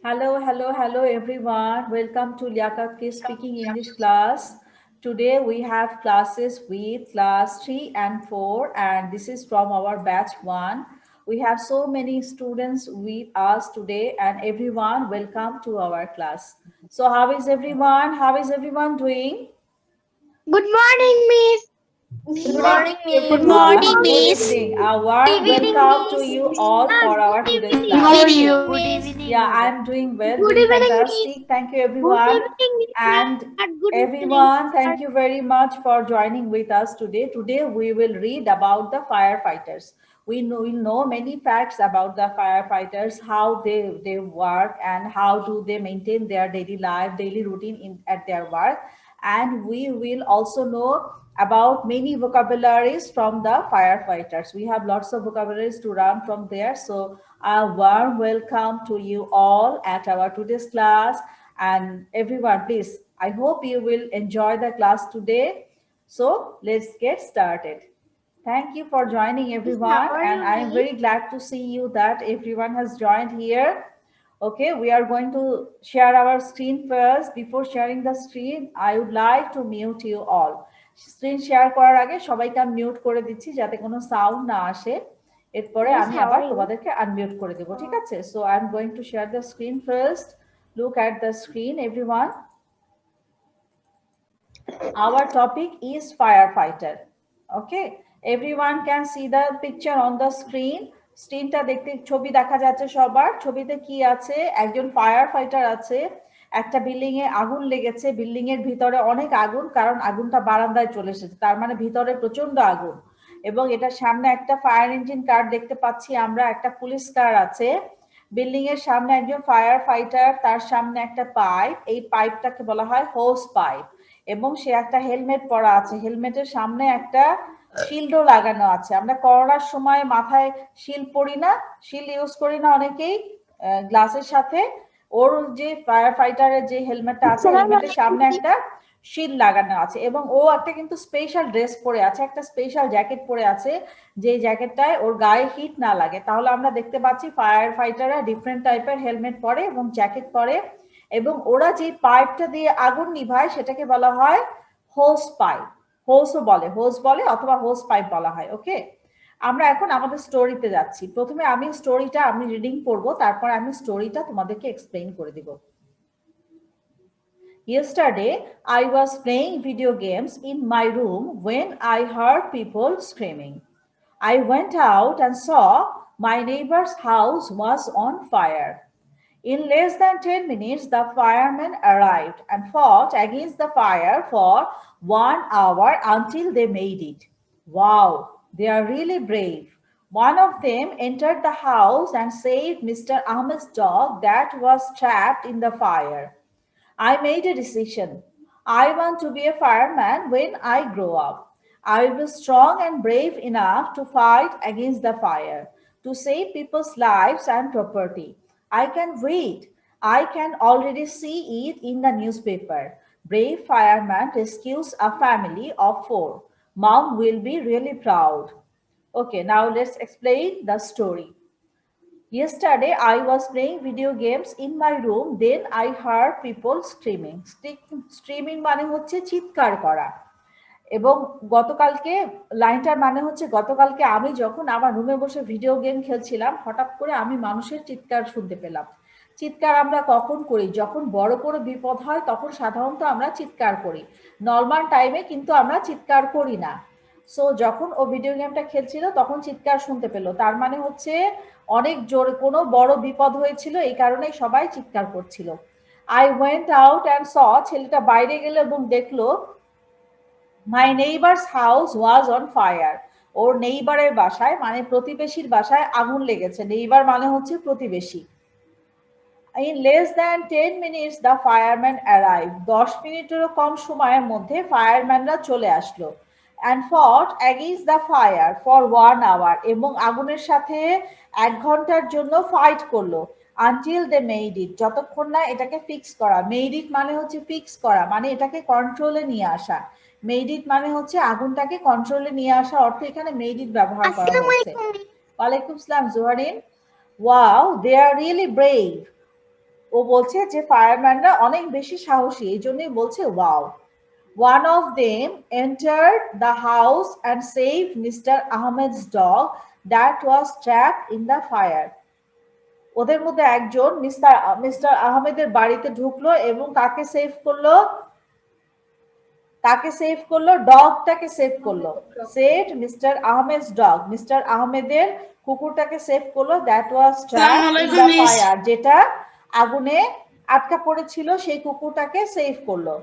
Hello everyone. Welcome to Liaka Speaking English class. Today we have classes with class 3 and 4 and this is from our batch 1. We have so many students with us today and everyone welcome to our class. So how is everyone? How is everyone doing? Good morning, Miss. Good Thank morning, you Miss. Good everyone. morning, Good Miss. evening. A Good warm evening, welcome to Miss. you all for our Good today's evening. How class. are you? Good Yeah, evening. I'm doing well, Good doing evening, Miss. fantastic. Thank you, Good everyone. evening, Miss And Raj. Good evening, everyone, sir. thank you very much for joining with us today. Today, we will read about the firefighters. We know many facts about the firefighters, how they work, and how do they maintain their daily life, daily routine at their work. And we will also know about many vocabularies from the firefighters. We have lots of vocabularies to learn from there. So a warm welcome to you all at our today's class. And everyone, please, I hope you will enjoy the class today. So let's get started. Thank you for joining Miss, how everyone. are And you, I am Miss? very glad to see you that everyone has joined here. Okay, we are going to share our screen first. Before sharing the screen, I would like to mute you all. Screen share করার আগে সবাইকে আমি mute করে দিচ্ছি যাতে কোনো sound না আসে। এরপরে Miss, আমি how আবার are you? তোমাদেরকে আনমিউট করে দেবো, ঠিক আছে? So I am going to share the screen first. Look at the screen, everyone. Our topic is firefighter. Okay, everyone can see the picture on the screen. স্ক্রিনটা দেখতে ছবি দেখা যাচ্ছে সবার। ছবিতে কি আছে? একজন ফায়ার ফাইটার আছে। একটা বিল্ডিং এ আগুন লেগেছে, বিল্ডিং এর ভিতরে অনেক আগুন, কারণ আগুনটা বারান্দায় চলে এসেছে, তার মানে ভিতরে প্রচন্ড আগুন। এবং এটার সামনে একটা ফায়ার ইঞ্জিন কার দেখতে পাচ্ছি আমরা, একটা পুলিশ কার আছে। বিল্ডিং এর সামনে একজন ফায়ার ফাইটার, তার সামনে একটা পাইপ, এই পাইপটাকে বলা হয় হোস পাইপ। এবং সে একটা হেলমেট পরা আছে, হেলমেটের সামনে একটা শিল্ডও লাগানো আছে। আমরা করোনার সময় মাথায় শিল্ড পরি না, শিল্ড ইউজ করি না অনেকেই গ্লাসের সাথে। ওর যে ফায়ার ফাইটারের যে হেলমেটটা আছে, হেলমেটের সামনে একটা শিল্ড লাগানো আছে এবং ও একটা কিন্তু স্পেশাল ড্রেস পরে আছে, একটা স্পেশাল জ্যাকেট পরে আছে, যে জ্যাকেটটায় ওর গায়ে হিট না লাগে। তাহলে আমরা দেখতে পাচ্ছি ফায়ার ফাইটাররা ডিফারেন্ট টাইপের হেলমেট পরে এবং জ্যাকেট পরে, এবং ওরা যে পাইপটা দিয়ে আগুন নিভায় সেটাকে বলা হয় হোস পাইপ। হোসও বলে, হোস বলে অথবা হোস পাইপ বলা হয়। ওকে, আমরা এখন আমাদের স্টোরিতে যাচ্ছি। প্রথমে আমি স্টোরিটা আমি রিডিং করব, তারপর আমি স্টোরিটা তোমাদেরকে এক্সপ্লেইন করে দিব। Yesterday, I was playing video games in my room when I heard people screaming. I went out and saw my neighbor's house was on fire. In less than 10 minutes, the firemen arrived and fought against the fire for 1 hour until they made it. Wow, they are really brave. One of them entered the house and saved Mr. Ahmed's dog that was trapped in the fire. I made a decision. I want to be a fireman when I grow up. I will be strong and brave enough to fight against the fire, to save people's lives and property. I can wait. I can already see it in the newspaper. Brave fireman rescues a family of 4. Mom will be really proud. Okay, now let's explain the story. Yesterday, I was playing video games in my room. Then I heard people screaming. Screaming মানে হচ্ছে চিৎকার করা। এবং গতকালকে লাইনটার মানে হচ্ছে গতকালকে আমি যখন আমার রুমে বসে ভিডিও গেম খেলছিলাম, হঠাৎ করে আমি মানুষের চিৎকার শুনতে পেলাম। চিৎকার আমরা কখন করি? যখন বড় করে বিপদ হয় তখন সাধারণত আমরা চিৎকার করি। নর্মাল টাইমে কিন্তু আমরা চিৎকার করি না। সো যখন ও ভিডিও গেমটা খেলছিল তখন চিৎকার শুনতে পেল, তার মানে হচ্ছে অনেক জোরে কোনো বড় বিপদ হয়েছিল, এই কারণেই সবাই চিৎকার করছিল। I went out and saw, ছেলেটা বাইরে গেল এবং দেখলো my neighbour's house was on fire. ওর নেইবারের বাসায় মানে প্রতিবেশীর বাসায় আগুন লেগেছে। নেইবার মানে হচ্ছে প্রতিবেশী। In less than 10 minutes the fireman arrive. 10 মিনিটেরও কম সময়ের মধ্যে ফায়ারম্যানরা চলে আসলো। And fought against the fire for 1 hour, এবং আগুনের সাথে 1 ঘন্টার জন্য ফাইট করলো। আনটিল দে মেড ইট, যতক্ষণ না এটাকে ফিক্স করা। মেড ইট মানে হচ্ছে ফিক্স করা, মানে এটাকে কন্ট্রোলে নিয়ে আসা। মেড ইট মানে হচ্ছে আগুনটাকে কন্ট্রোলে নিয়ে আসা অর্থে এখানে মেড ইট ব্যবহার করা আসসালামু হয়েছে। আলাইকুম। ওয়ালাইকুম সালাম Zoharin. Wow, they are really brave. ও বলছে যে ফায়ারম্যানরা অনেক বেশি সাহসী, এই জন্যই বলছে wow. One of them entered the house and saved Mr. Ahmed's dog that was trapped in the fire. ওদের মধ্যে একজন মিস্টার আহমেদের বাড়িতে ঢুকলো এবং কাকে সেভ করলো? তাকে সেভ করলো, ডগটাকে সেভ করলো। সেভ মিস্টার আহমেদস ডগ, মিস্টার আহমেদের কুকুরটাকে সেভ করলো। That was trapped in the fire, যেটা আগুনে আটকা পড়েছিল, সেই কুকুরটাকে সেভ করলো।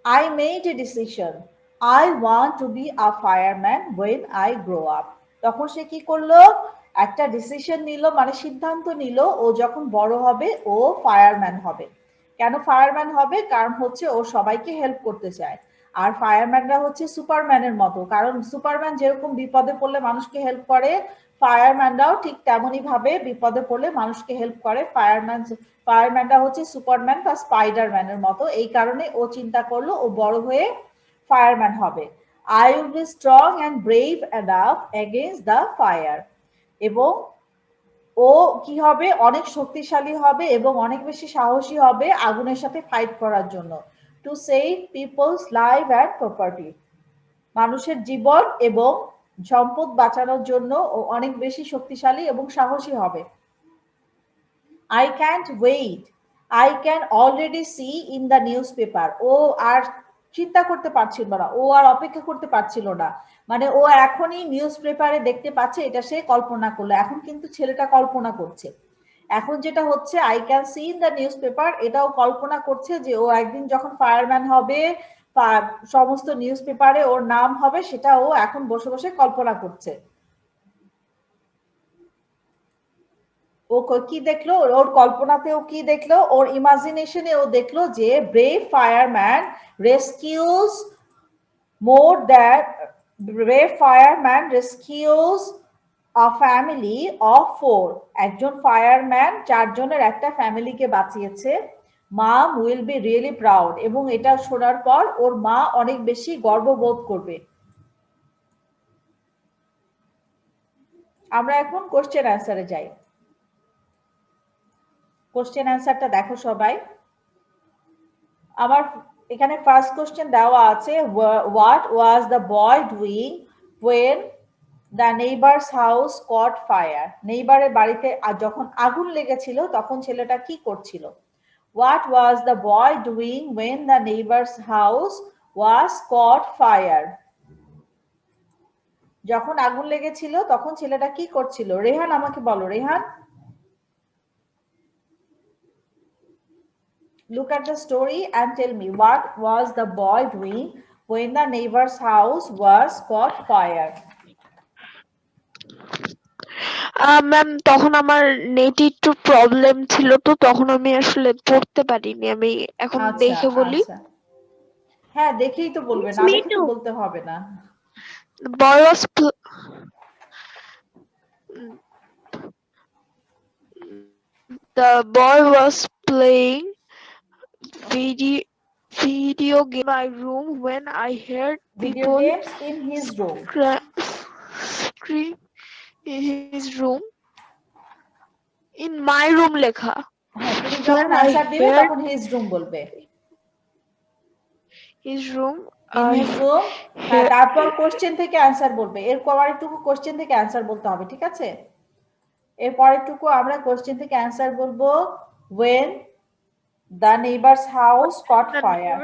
I made a decision. I want to be a fireman when I grow up. তখন সে কি করলো? একটা ডিসিশন নিল, মানে সিদ্ধান্ত নিল ও যখন বড় হবে ও ফায়ারম্যান হবে। কেন ফায়ারম্যান হবে? কারণ হচ্ছে ও সবাইকে হেল্প করতে চায়। আর ফায়ারম্যানরা হচ্ছে সুপারম্যানের মতো, কারণ সুপারম্যান যেরকম বিপদে পড়লে মানুষকে হেল্প করে, ফায়ারম্যানরাও ঠিক তেমনই ভাবে বিপদে পড়লে মানুষকে হেল্প করে। ফায়ারম্যানরা হচ্ছে সুপারম্যান বা স্পাইডারম্যানের মতো। এই কারণে ও চিন্তা করলো ও বড় হয়ে ফায়ারম্যান হবে। I will be strong and brave enough against the fire. এবং ও কি হবে? অনেক শক্তিশালী হবে এবং অনেক বেশি সাহসী হবে আগুনের সাথে ফাইট করার জন্য। To save people's life and property, মানুষের জীবন এবং সম্পদ বাঁচানোর জন্য ও অনেক বেশি শক্তিশালী এবং সাহসী হবে। I can't wait. I can already see in the newspaper. ও আর চিন্তা করতে পারছিল না, ও আর অপেক্ষা করতে পারছিল না, মানে ও এখনই নিউজ পেপারে দেখতে পাচ্ছে, এটা সে কল্পনা করলো। এখন কিন্তু ছেলেটা কল্পনা করছে। এখন যেটা হচ্ছে I can see in the news paper, এটাও কল্পনা করছে যে ও একদিন যখন ফায়ারম্যান হবে, সমস্ত নিউজ পেপারে ওর নাম হবে, সেটা ও এখন বসে বসে কল্পনা করছে। ও কি দেখলো? ওর কল্পনাতে ও কি দেখলো? ওর ইমাজিনেশনে ও দেখলো যে brave fireman rescues more than brave fireman rescues a family of 4। একজন ফায়ারম্যান 4 জনের একটা ফ্যামিলিকে বাঁচিয়েছে। Mom will be really proud, এবং এটা শোনার পর ওর মা অনেক বেশি গর্ববোধ করবে। আমরা এখন কোশ্চেন অ্যান্সারে যাই। কোশ্চেন অ্যান্সারটা দেখো সবাই। আমার এখানে ফার্স্ট কোশ্চেন দেওয়া আছে, what was the boy doing when the neighbour's house caught fire. নেইবারের বাড়িতে যখন আগুন লেগেছিল তখন ছেলেটা কি করছিল? What was the boy doing when the neighbour's house was caught fire. যখন আগুন লেগেছিল তখন ছেলেটা কি করছিল? রেহান আমাকে বলো, Rehan. Look at the story and tell me, what was the boy doing when the neighbor's house was caught fire? Ma'am তখন আমার নেট একটু প্রবলেম ছিল, তো তখন আমি আসলে পড়তে পারিনি। আমি এখন দেখে বলি। হ্যাঁ, দেখেই তো বলবে, না দেখে তো বলতে হবে না। The boy was playing video game in my room when I heard Video people games in his room. scream in his room. In my room লেখা। হ্যাঁ, তুমি যখন অ্যানসার দিবে তখন his room বলবে। his room, in his room। হ্যাঁ, তারপর question থেকে অ্যানসার বলবে। এর পরেরটুকু কোশ্চেন থেকে অ্যানসার বলতে হবে, ঠিক আছে? এর পরেরটুকু আমরা কোশ্চেন থেকে অ্যানসার বলবো। when the neighbor's house caught fire.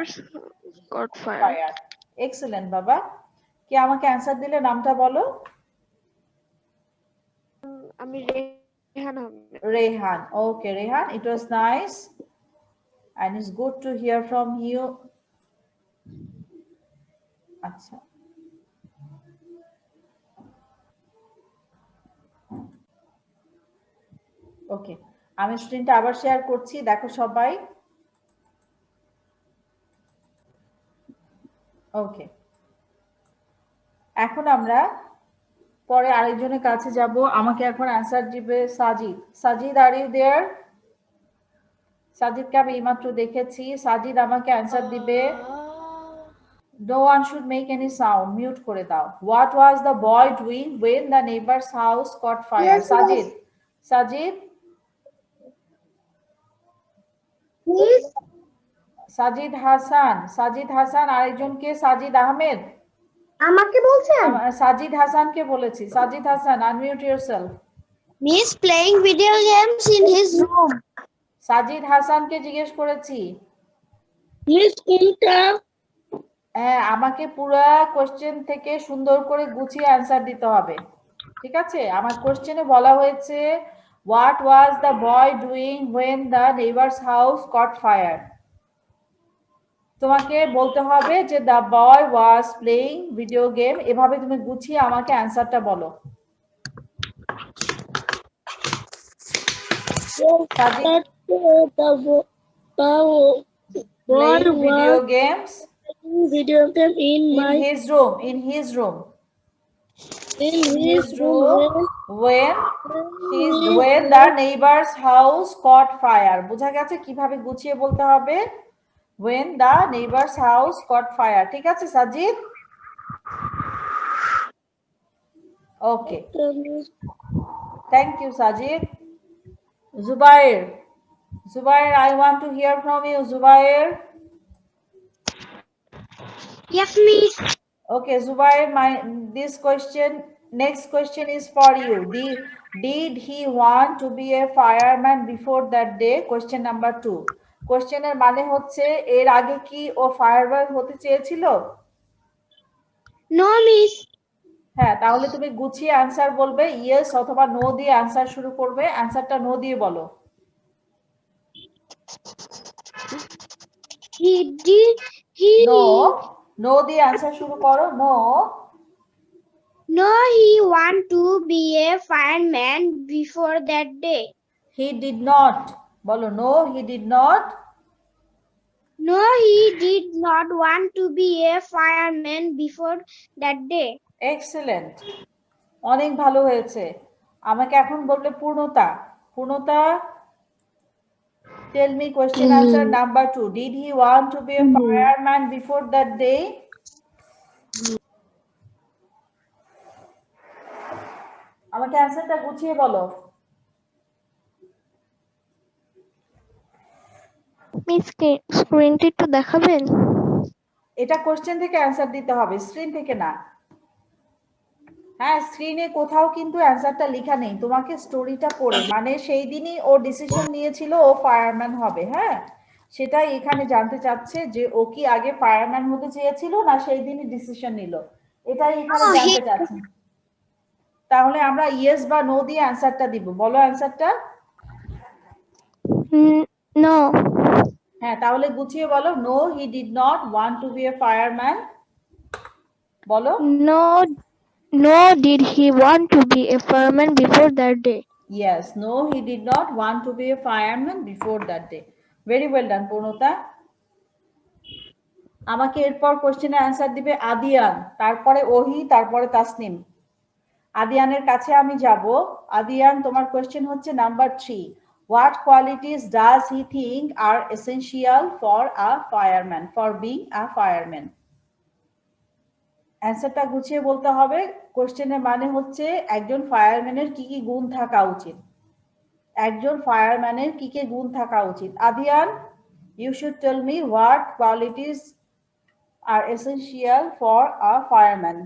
Excellent বাবা। কি আমাকে অ্যানসার দিলে? নামটা বলো। আমি Rehan Ahmed. Rehan. Okay, Rehan, it was nice and it's good to hear from you. আচ্ছা, ওকে, আমি স্ক্রিনটা আবার শেয়ার করছি, দেখো সবাই। ওকে, এখন আমরা পরে আরেকজনের কাছে যাব। আমাকে এখন অ্যানসার দিবে Sajid. Sajid, are you there? সাজিদকে আমি এইমাত্র দেখেছি। সাজিদ আমাকে অ্যানসার দিবে। No one should make any sound. Mute করে দাও। What was the boy doing when the neighbor's house caught fire? Sajid, Sajid, Sajid Hasan, আরেকজনকে সাজিদ আহমেদ। আমাকে বলছেন? সাজিদ হাসানকে বলেছি। Sajid Hasan, unmute yourself. Miss playing video games in his room. Sajid হাসানকে জিজ্ঞেস করেছি। মিস কোনটা? হ্যাঁ, আমাকে পুরা কোশ্চেন থেকে সুন্দর করে গুছিয়ে অ্যান্সার দিতে হবে, ঠিক আছে? আমার কোশ্চেনে বলা হয়েছে what was the boy doing when the neighbour's house caught fire. তোমাকে বলতে হবে যে the boy was playing video game, এভাবে তুমি গুছিয়ে আমাকে অ্যান্সারটা বলো। Sajid, playing video games in his room when the neighbor's house caught fire. বোঝা গেছে কিভাবে গুছিয়ে বলতে হবে? when the neighbor's house caught fire, ঠিক আছে Sajid? Okay, thank you Sajid. Zubair, I want to hear from you, Zubair. Yes, miss. Okay, Zubair, next question is for you. Did he want to be a fireman before that day? Question number 2. Question এর মানে হচ্ছে এর আগে কি ও fireman হতে চেয়েছিল? No, miss. হ্যাঁ, তাহলে তুমি গুছিয়ে অ্যান্সার বলবে, ইয়েস অথবা নো দিয়ে অ্যান্সার শুরু করবে। অ্যান্সারটা নো দিয়ে বলো। নো দিয়ে অ্যান্সার শুরু করো। No, he want to be a fireman before that day. He did not. বলো, no, he did not. No, he did not want to be a fireman before that day. Excellent. অনেক ভালো হয়েছে। আমাকে এখন বলবে পূর্ণতা, tell me question answer number 2. Did he want to be a fireman before that day? আমাকে অ্যান্সারটা গুছিয়ে বলো। মিস স্ক্রিনটা একটু দেখাবেন? এটা কোশ্চেন থেকে অ্যান্সার দিতে হবে, স্ক্রিন থেকে না। হ্যাঁ, স্ক্রিনে কোথাও কিন্তু অ্যান্সারটা লেখা নেই, তোমাকে স্টোরিটা পড়ে, মানে সেই দিনই ও ডিসিশন নিয়েছিল ও ফায়ারম্যান হবে। হ্যাঁ, সেটাই এখানে জানতে চাচ্ছে যে ও কি আগে ফায়ারম্যান হতে চেয়েছিল না সেই দিনই ডিসিশন নিল, এটাই এখানে জানতে চাচ্ছে। তাহলে আমরা ইয়েস বা নো দিয়ে অ্যান্সারটা দিব। বলো অ্যান্সারটা। নো। হ্যাঁ, তাহলে গুছিয়ে বলো, no he did not want to be a fireman. বলো, No, did he want to be a fireman before that day? Yes, no, he did not want to be a fireman before that day. Very well done, পূর্ণতা। আমাকে এরপর কোশ্চেনে answer দিবে আদিয়ান, তারপরে ওহি, তারপরে তাসনিম। আদিয়ানের কাছে আমি যাব। আদিয়ান, তোমার কোশ্চেন হচ্ছে number 3. What qualities does he think are essential for a fireman, for being a fireman? অ্যান্সারটা গুছিয়ে বলতে হবে। কোশ্চেনের মানে হচ্ছে একজন ফায়ারম্যানের কি কি গুণ থাকা উচিত। একজন ফায়ারম্যানের কি কি গুণ থাকা উচিত। Adiyan, you should tell me what qualities are essential for a fireman.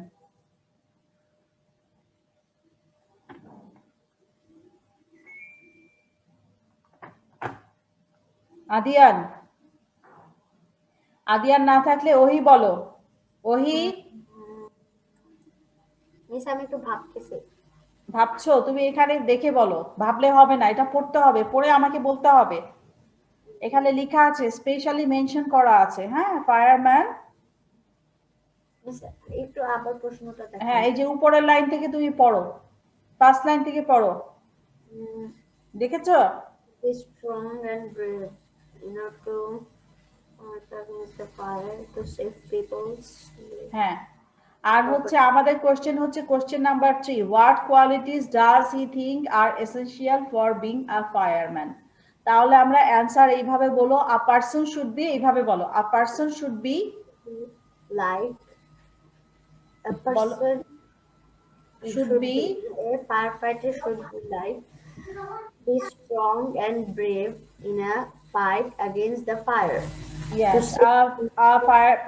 Adiyan না থাকলে ওহি বলো। ওহি, মিস আমি একটু ভাবতেছি। ভাবছো? তুমি এখানে দেখে বলো, ভাবলে হবে না, এটা পড়তে হবে, পড়ে আমাকে বলতে হবে। এখানে লেখা আছে, স্পেশালি মেনশন করা আছে। হ্যাঁ, ফায়ারম্যান। একটু আবার প্রশ্নটা দেখো। হ্যাঁ, এই যে উপরের লাইন থেকে তুমি পড়ো, ফার্স্ট লাইন থেকে পড়ো। দেখেছো? Be strong and brave enough to fight against the fire to save people's lives. হ্যাঁ, আর হচ্ছে আমাদের কোশ্চেন হচ্ছে question number 3. What qualities does he think are essential for being a fireman? তাহলে আমরা অ্যান্সার এইভাবে বলো, আ পারসন শুড বি, এইভাবে বলো, আ person should be Like a person should be a firefighter should be strong and brave in a fight against the fire. Yes, a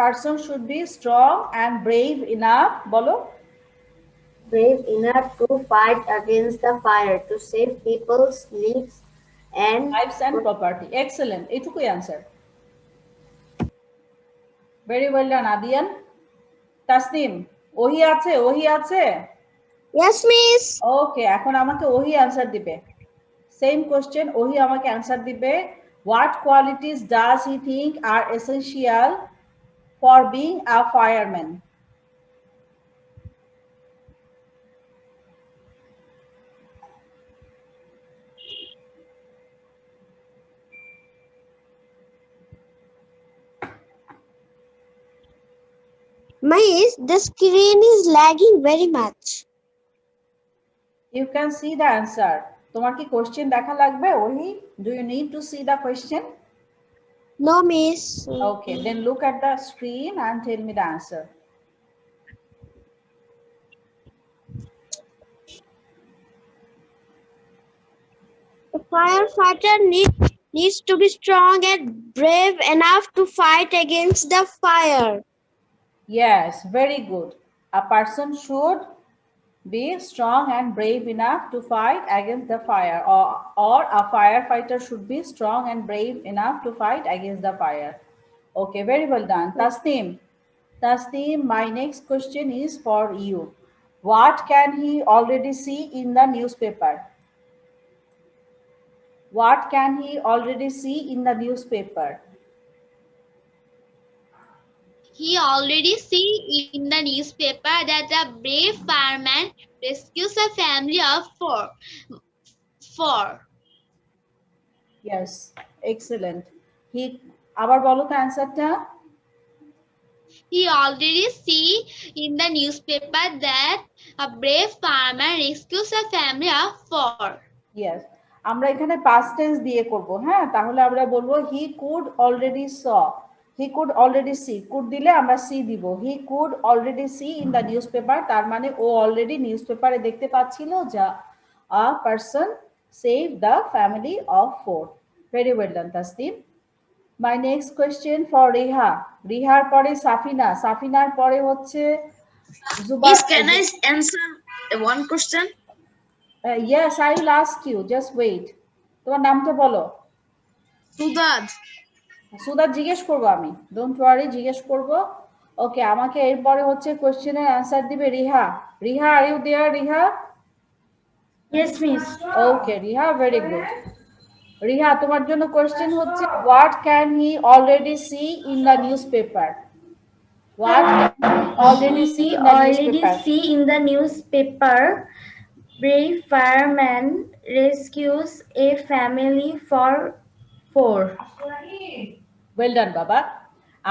person should be strong and brave enough. বলো brave enough to fight against the fire to save people's lives and lives and property. Excellent. এটুকুই answer. Very well done, Adian. Tasnim, ওহি আছে? ওহি আছে? Yes, miss. ওকে, এখন আমাকে ওহি answer দিবে। সেম কোশ্চেন, ওহি আমাকে অ্যান্সার দিবে। What qualities does he think are essential for being a fireman? Miss, the screen is lagging very much. You can see the answer. তোমার কি কোশ্চেন দেখা লাগবে ওহি? Do you need to see the question? No, miss. Okay, then look at the screen and tell me the answer. The firefighter needs to be strong and brave enough to fight against the fire. Yes, very good. A person should be strong and brave enough to fight against the fire, or a firefighter should be strong and brave enough to fight against the fire. Okay, very well done. Tasneem, my next question is for you. What can he already see in the newspaper? What can he already see in the newspaper? He already see in the newspaper that a brave fireman rescues a family of four. Yes, excellent. He আবার বলো তো অ্যানসারটা। He already see in the newspaper that a brave fireman rescues a family of four. Yes, আমরা এখানে past tense দিয়ে করব। হ্যাঁ, তাহলে আমরা বলবো he could already saw, he could already see, could দিলে আমরা see দিব। he could already see in the newspaper, তার মানে ও অলরেডি নিউজপেপারে দেখতে পাচ্ছিল যা a person saved the family of four. Very well done, Tasneem. My next question for Reha. রিহার পরে সাফিনা, সাফিনার পরে হচ্ছে জুবাই। Miss, can I answer one question? Yes, I will ask you. Just wait. তোমার নামটা বলো। Sudad. সুদার জিজ্ঞেস করবো আমি। ডোন্ট ওয়ারি, জিজ্ঞেস করবো। ওকে, আমাকে এরপরে হচ্ছে কোশ্চেনের অ্যান্সার দিবে Riha. Riha, are you there Riha? yes miss okay Riha, very good. Riha, তোমার জন্য কোশ্চেন হচ্ছে what can he already see in the newspaper? What already see in the newspaper? see in the newspaper brave fireman rescues a family for four. Well done বাবা।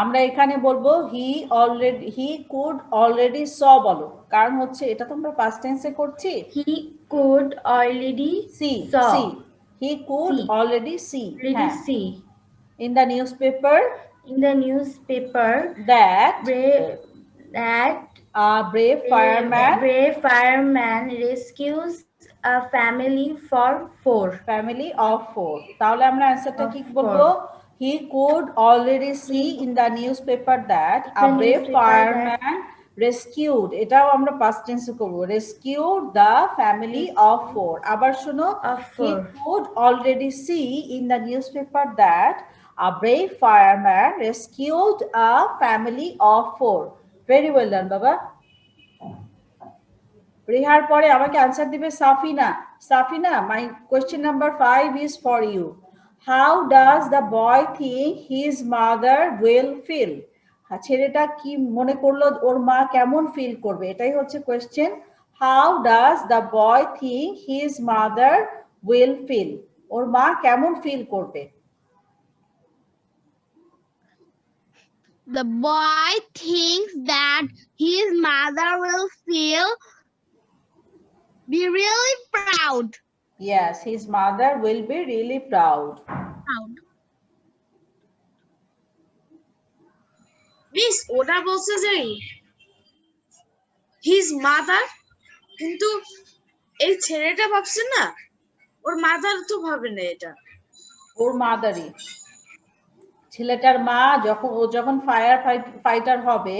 আমরা এখানে বলবো হি could already স বলো, কারণ হচ্ছে এটা তো আমরা পাস্ট টেন্সে করছি। He could already see saw see he could See. Already see already see in the newspaper in the newspaper that that brave fireman brave fireman rescues a family for four. family of four. তাহলে আমরা অ্যান্সারটা Of কি বলবো? He could already see in the newspaper that a brave fireman rescued, এটাও আমরা past tense করব, rescued the family of four. আবার শোনো, Of he four. could already see in the newspaper that a brave fireman rescued a family of four. Very well done, Baba. রিহার পরে আমাকে answer দিবে Safina. Safina, my question number 5 is for you. How does the boy think his mother will feel? ছেলেটা কি মনে করলো ওর মা কেমন feel করবে, এটাই হচ্ছে question. How does the boy think his mother will feel? ওর মা কেমন ফিল করবে? The boy thinks that his mother will be really proud. Yes, his mother will be really proud. Miss, ওটা বলছে যে his mother, কিন্তু এই ছেলেটা ভাবছে না ওর মাদার তো ভাবে না এটা। ওর মাদারই, ছেলেটার মা যখন ফায়ার ফাইটার হবে,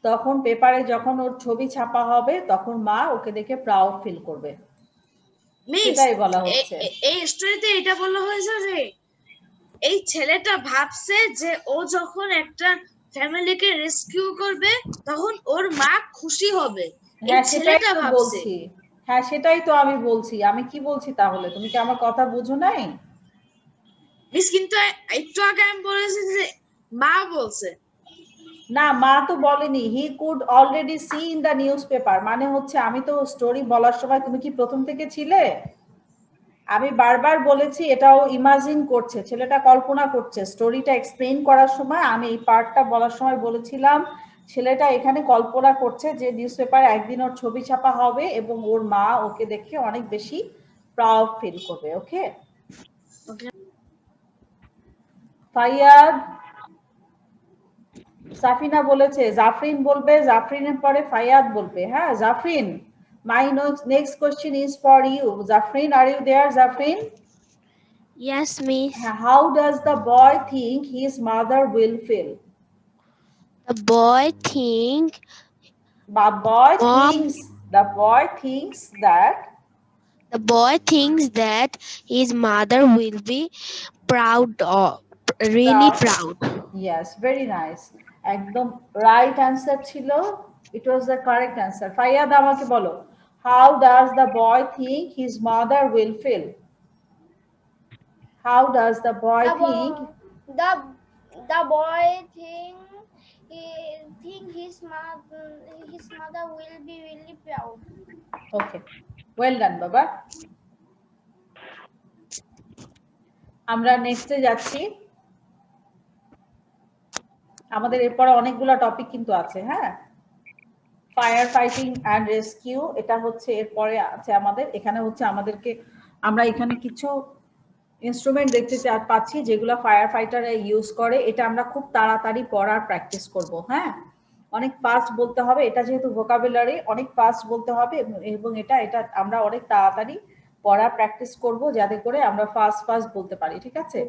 তখন পেপারে যখন ওর ছবি ছাপা হবে, তখন মা ওকে দেখে প্রাউড ফিল করবে, মিস সেটাই বলা হচ্ছে। এই স্টোরিতে এটা বলা হয়েছে যে এই ছেলেটা ভাবছে যে ও যখন একটা ফ্যামিলিকে রেস্কিউ করবে তখন ওর মা খুশি হবে, এই হ্যাঁ, সেটাই ছেলেটা তো ভাবছে। বলছি। হ্যাঁ, সেটাই তো আমি বলছি। আমি কি বলছি তাহলে? তুমি কি আমার কথা বুঝো নাই? মিস কিন্তু একটু আগে আমি বলেছি যে মা বলছে। না, মা তো বলেনি। He could already see in the newspaper, মানে হচ্ছে আমি তো স্টোরি বলার সময়, তুমি কি প্রথম থেকে ছিলে? আমি বারবার বলেছি এটাও ইমাজিন করছে, ছেলেটা কল্পনা করছে। স্টোরিটা এক্সপ্লেইন করার সময় আমি এই পার্টটা বলার সময় বলেছিলাম ছেলেটা এখানে কল্পনা করছে যে নিউজ পেপারে একদিন ওর ছবি ছাপা হবে এবং ওর মা ওকে দেখে অনেক বেশি প্রাউড ফিল করবে। ওকে ফাইয়াদ, সাফিনা বলেছে জাফরিন বলবে, জাফরিনের পরে ফাইয়াদ বলবে। হ্যাঁ Jafrin, my next question is for you. Jafrin, are you there Jafrin? Yes, miss. How does the boy think his mother will feel? The boy think The boy Mom. thinks, the boy thinks that, the boy thinks that his mother will be proud of, really proud. Yes, very nice. একদম right answer ছিল, it was the correct answer. ফাইয়াদ আমাকে বলো, how does the boy think his mother will feel? How does the boy think? The boy think his mother will be really proud. Okay, well done বাবা। আমরা নেক্সটে যাচ্ছি। আমাদের এরপরে অনেকগুলো topic কিন্তু আছে। হ্যাঁ, ফায়ার ফাইটিং অ্যান্ড রেস্কিউ, এটা হচ্ছে এরপরে আছে আমাদের। এখানে হচ্ছে আমাদেরকে, আমরা এখানে কিছু ইনস্ট্রুমেন্ট দেখতে পাচ্ছি যেগুলো ফায়ার ফাইটাররা ইউজ করে। এটা আমরা খুব তাড়াতাড়ি পড়ার প্র্যাকটিস করব। হ্যাঁ, অনেক ফাস্ট বলতে হবে, এটা যেহেতু ভোকাবুলারি অনেক ফাস্ট বলতে হবে এবং এটা আমরা অনেক তাড়াতাড়ি পড়া প্র্যাকটিস করব যাতে করে আমরা ফাস্ট বলতে পারি। ঠিক আছে,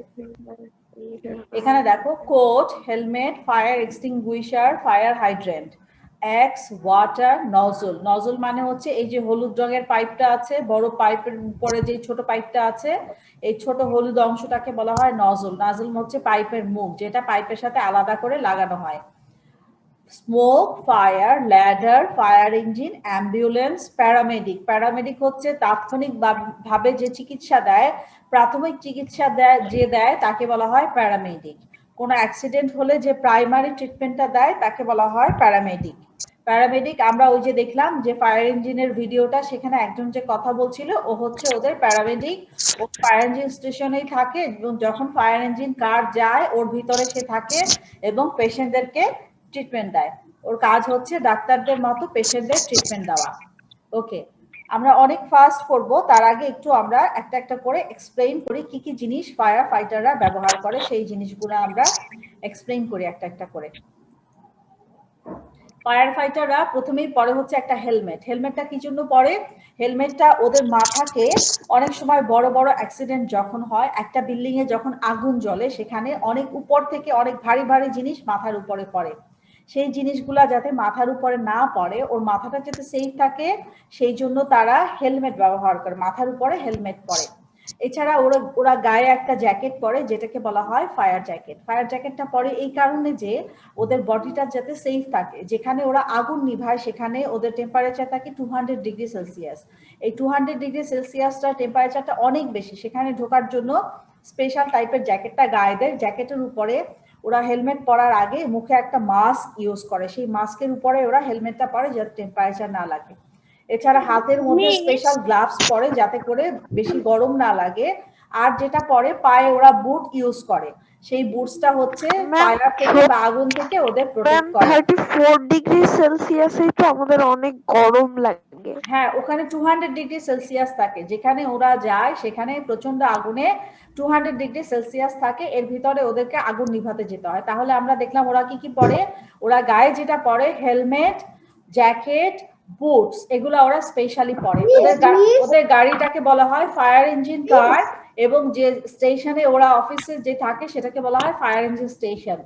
এখানে দেখো coat, helmet, fire extinguisher, fire hydrant, axe, water, nozzle. Nozzle মানে হচ্ছে এই যে হলুদ রঙের পাইপটা আছে, বড় পাইপের উপরে যে ছোট পাইপটা আছে, এই ছোট হলুদ অংশটাকে বলা হয় নজল। নজল হচ্ছে পাইপের মুখ, যেটা পাইপের সাথে আলাদা করে লাগানো হয়। Smoke, fire, ladder, fire engine, ambulance, paramedic. Paramedic হচ্ছে তাৎক্ষণিক ভাবে যে চিকিৎসা দেয়, প্রাথমিক চিকিৎসা দেয় তাকে বলা হয় প্যারামেডিক। কোনো অ্যাক্সিডেন্ট হলে যে প্রাইমারি ট্রিটমেন্টটা দেয় তাকে বলা হয় প্যারামেডিক। প্যারামেডিক আমরা ওই যে দেখলাম যে ফায়ার ইঞ্জিনের ভিডিওটা, সেখানে একজন যে কথা বলছিল ও হচ্ছে ওদের প্যারামেডিক। ও ফায়ার ইঞ্জিন স্টেশনেই থাকে এবং যখন ফায়ার ইঞ্জিন কার যায় ওর ভিতরে সে থাকে এবং পেশেন্টদেরকে ট্রিটমেন্ট দেয়। ওর কাজ হচ্ছে ডাক্তারদের মতো পেশেন্টদের ট্রিটমেন্ট দেওয়া। ওকে, আমরা অনেক ফাস্ট করব, তার আগে একটু আমরা একটা একটা করে এক্সপ্লেইন করি কি কি জিনিস ফায়ার ফাইটাররা ব্যবহার করে, সেই জিনিসগুলো আমরা এক্সপ্লেইন করি একটা একটা করে। ফায়ার ফাইটাররা প্রথমেই পরে হচ্ছে একটা হেলমেট। হেলমেটটা কি জন্য পরে? হেলমেটটা ওদের মাথাকে, অনেক সময় বড় বড় অ্যাক্সিডেন্ট যখন হয়, একটা বিল্ডিং এ যখন আগুন জ্বলে, সেখানে অনেক উপর থেকে অনেক ভারী ভারী জিনিস মাথার উপরে পড়ে। সেই জিনিসগুলা যাতে মাথার উপরে না পড়ে, ওর মাথাটা যাতে সেফ থাকে, সেই জন্য তারা হেলমেট ব্যবহার করে, মাথার উপরে হেলমেট পরে। এছাড়া ওরা গায়ে একটা জ্যাকেট পরে যেটাকে বলা হয় ফায়ার জ্যাকেট। ফায়ার জ্যাকেটটা পরে এই কারণে যে ওদের বডিটা যাতে সেফ থাকে। যেখানে ওরা আগুন নিভায় সেখানে ওদের টেম্পারেচার থাকে 200 ডিগ্রি সেলসিয়াস। এই 200 ডিগ্রি সেলসিয়াসটা টেম্পারেচারটা অনেক বেশি, সেখানে ঢোকার জন্য স্পেশাল টাইপের জ্যাকেটটা গায়ে দেয়। জ্যাকেটের উপরে ওরা হেলমেট পরার আগে মুখে একটা মাস্ক ইউজ করে, সেই মাস্কের উপরে ওরা হেলমেটটা পরে যাতে টেম্পারেচার না লাগে। এছাড়া হাতের মধ্যে স্পেশাল গ্লাভস পরে যাতে করে বেশি গরম না লাগে। আর যেটা পরে পায়ে ওরা বুট ইউজ করে, সেই বুটসটা হচ্ছে ফায়ার থেকে বা আগুন থেকে ওদের প্রোটেক্ট করে। 34 ডিগ্রি সেলসিয়াসেই তো আমাদের অনেক গরম লাগে। হ্যাঁ, ওখানে 200 ডিগ্রি সেলসিয়াস থাকে, যেখানে ওরা যায় সেখানে প্রচন্ড আগুনে 200 ডিগ্রি সেলসিয়াস থাকে, এর ভিতরে ওদেরকে আগুন নিভাতে যেতে হয়। তাহলে আমরা দেখলাম ওরা কি কি পরে। ওরা গায়ে যেটা পরে হেলমেট, জ্যাকেট, বুটস, এগুলো ওরা স্পেশালি পরে। ওদের গাড়িটাকে বলা হয় ফায়ার ইঞ্জিন কার, এবং যে স্টেশনে ওরা অফিসে যে থাকে সেটাকে বলা হয় ফায়ার ইঞ্জিন স্টেশন।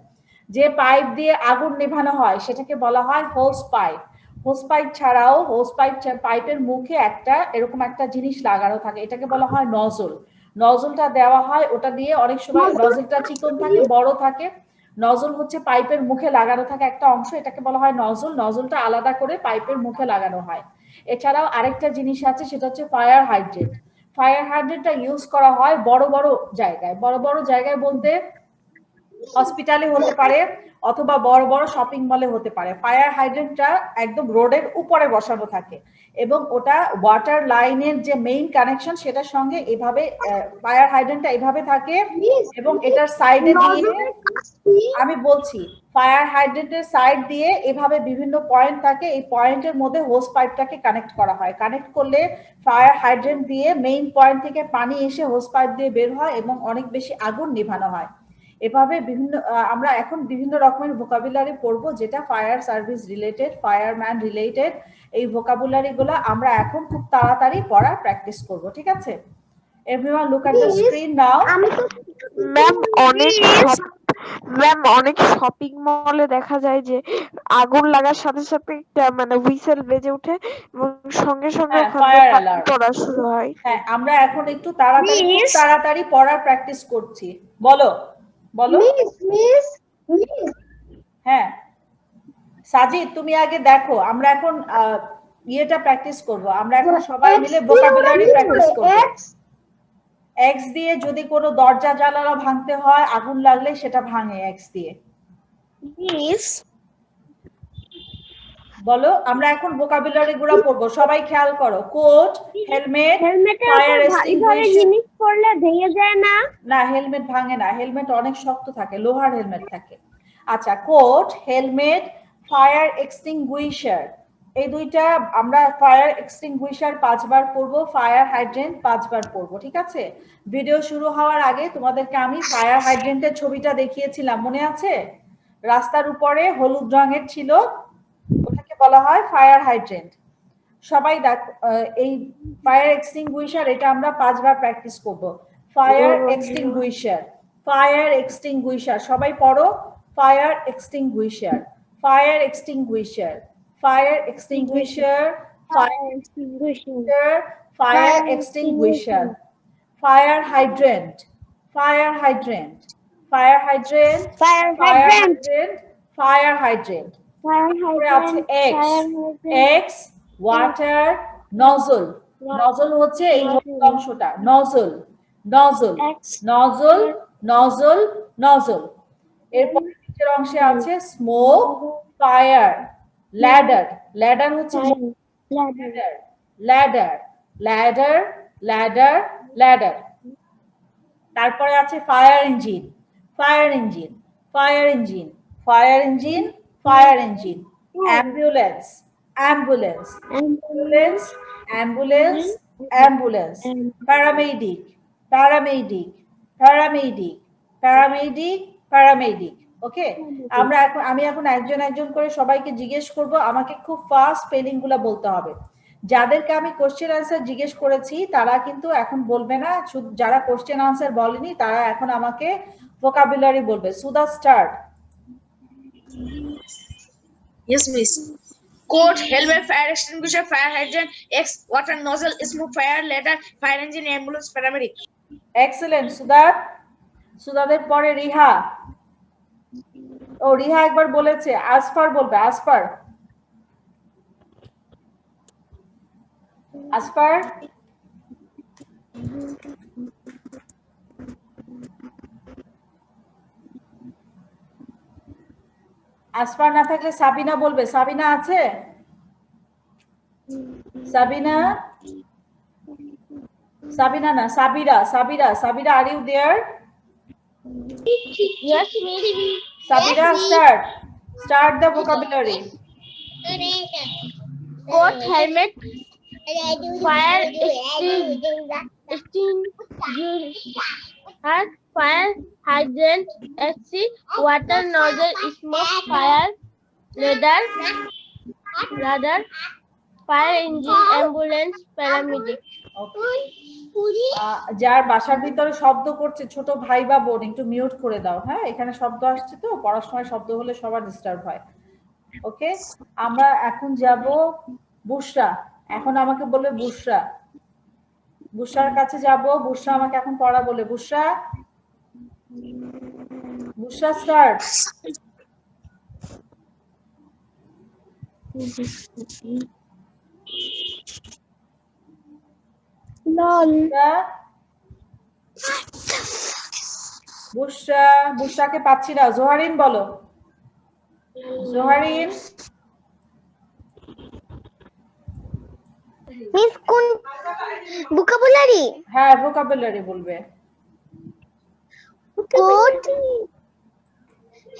যে পাইপ দিয়ে আগুন নেভানো হয় সেটাকে বলা হয় হোস পাইপ। হোস পাইপ ছাড়াও পাইপের মুখে একটা এরকম একটা জিনিস লাগানো থাকে, এটাকে বলা হয় নজল। নজলটা দেওয়া হয়, ওটা দিয়ে অনেক সময় নজলটা চিকন থাকে, বড় থাকে। নজল হচ্ছে পাইপের মুখে লাগানো থাকে একটা অংশ, এটাকে বলা হয় নজল। নজলটা আলাদা করে পাইপের মুখে লাগানো হয়। এছাড়াও আরেকটা জিনিস আছে, সেটা হচ্ছে ফায়ার হাইড্রেন্ট। ফায়ার হাইড্রেন্টটা ইউজ করা হয় বড় বড় জায়গায়। বড় বড় জায়গায় বলতে হসপিটালে হতে পারে অথবা বড় বড় শপিং মলে হতে পারে। ফায়ার হাইড্রেন্টটা একদম রোডের উপরে বসানো থাকে, এবং ওটা ওয়াটার লাইনের যে মেইন কানেকশন সেটার সঙ্গে এভাবে ফায়ার হাইড্রেন্টটা এভাবে থাকে, এবং এটার সাইডে দিয়ে আমি বলছি ফায়ার হাইড্রেন্টের সাইড দিয়ে এভাবে বিভিন্ন পয়েন্ট থাকে, এই পয়েন্টের মধ্যে হোস পাইপটাকে কানেক্ট করা হয়। কানেক্ট করলে ফায়ার হাইড্রেন্ট দিয়ে মেইন পয়েন্ট থেকে পানি এসে হোস পাইপ দিয়ে বের হয় এবং অনেক বেশি আগুন নেভানো হয়। এভাবে বিভিন্ন আমরা এখন বিভিন্ন রকমের ভোকাবুলারি পড়বো, যেটা fire service related, fireman related. এই ভোকাবুলারি গুলো আমরা এখন খুব তাড়াতাড়ি পড়ার প্র্যাকটিস করব, ঠিক আছে? Everyone look at the screen now. Ma'am অনেক শপিং মলে দেখা যায় যে আগুন লাগার সাথে সাথে মানে হুইসেল বেজে ওঠে এবং সঙ্গে সঙ্গে ফায়ার অ্যালার্ম পড়া শুরু হয়। হ্যাঁ, আমরা এখন একটু তাড়াতাড়ি পড়ার প্র্যাকটিস করছি। বলো বলো। হ্যাঁ সাজিদ, তুমি আগে দেখো, আমরা এখন ইয়েটা প্র্যাকটিস করব। আমরা এখন সবাই মিলে ভোকাবুলারি প্র্যাকটিস করব। এক্স দিয়ে যদি কোনো দরজা জানালা ভাঙতে হয়, আগুন লাগলে সেটা ভাঙে এক্স দিয়ে। বলো, আমরা এখন ভোকাবুলারি গুলো পড়বো, সবাই খেয়াল করো। Coat, helmet, fire extinguisher. জিনিস পড়লে ভেঙে যায় না? না, হেলমেট ভাঙে না, হেলমেট অনেক শক্ত থাকে, লোহার হেলমেট থাকে। আচ্ছা, কোট, হেলমেট, ফায়ার এক্সটিংগুইশার, এই দুইটা আমরা ফায়ার এক্সটিংগুইশার 5 বার পড়বো, ফায়ার হাইড্রেন্ট 5 বার পড়বো, ঠিক আছে? ভিডিও শুরু হওয়ার আগে তোমাদেরকে আমি ফায়ার হাইড্রেন্টের ছবিটা দেখিয়েছিলাম, মনে আছে? রাস্তার উপরে হলুদ রঙের ছিল, ওটাকে বলা হয় ফায়ার হাইড্রেন্ট। সবাই দেখো, এই ফায়ার এক্সটিংগুইশার এটা আমরা 5 বার প্র্যাকটিস করব। ফায়ার এক্সটিংগুইশার, ফায়ার এক্সটিংগুইশার, সবাই পড়ো। Fire extinguisher, fire extinguisher, fire extinguisher, fire extinguisher, fire extinguisher, fire hydrant, fire hydrant, fire hydrant, fire hydrant, fire hydrant. তারপরে আছে x, x water, nozzle. Nozzle হচ্ছে এই অংশটা, nozzle, nozzle, nozzle, nozzle, nozzle. এরপর নিচের অংশে আছে স্মোক, ফায়ার, ল্যাডার। ল্যাডার হচ্ছে ladder, ladder, ladder, ladder, ladder. তারপরে আছে fire engine, fire engine, fire engine, fire engine, fire engine. Ambulance, ambulance, ambulance, ambulance, ambulance. Paramedic, paramedic, paramedic, paramedic, paramedic. Okay, আমি এখন একজন একজন করে সবাইকে জিজ্ঞেস করব, আমাকে খুব ফাস্ট স্পেলিং গুলো বলতে হবে। যাদেরকে আমি কোশ্চেন আনসার জিজ্ঞেস করেছি তারা কিন্তু এখন বলবে না, যারা কোশ্চেন আনসার বলেনি তারা এখন আমাকে ভোকাবুলারি বলবে। সুদা, start. Yes, miss. Coat, helmet, fire extinguisher, fire hydrant, X, water nozzle, smoke, fire ladder, fire engine, ambulance, paramedic. Excellent সুদা। সুদাদের পরে রিহা। ও রিহা একবার বলেছে, আসফার বলবে, আসফার। আসফার, আসফার না থাকলে সাবিনা বলবে। সাবিনা আছে? সাবিনা, সাবিনা না, Sabira, Sabira, Sabira, are you there? Yes, miss. Sabira, start the vocabulary. Coat, helmet, fire extinguisher, fire hydrant, exit, water nozzle, smoke, fire ladder, fire engine, ambulance, paramedic. যার বাসার ভিতরে শব্দ করছে ছোট ভাই বা বোন একটু মিউট করে দাও, হ্যাঁ, এখানে শব্দ আসছে তো, পড়ার সময় শব্দ হলে সবার ডিস্টার্ব হয়। ওকে, আমরা এখন যাব বুশরা। এখন আমাকে বলবে বুশরা, বুশরার কাছে যাব। বুশরা আমাকে এখন পড়া বলে। বুশরা, বুশরা স্টার্ট। বুশরা, বুশরাকে পাচ্ছি না। জোহারিন বলো। জোহারিন। মিস কোন ভোকাবুলারি? হ্যাঁ, ভোকাবুলারি বলবে। Coat,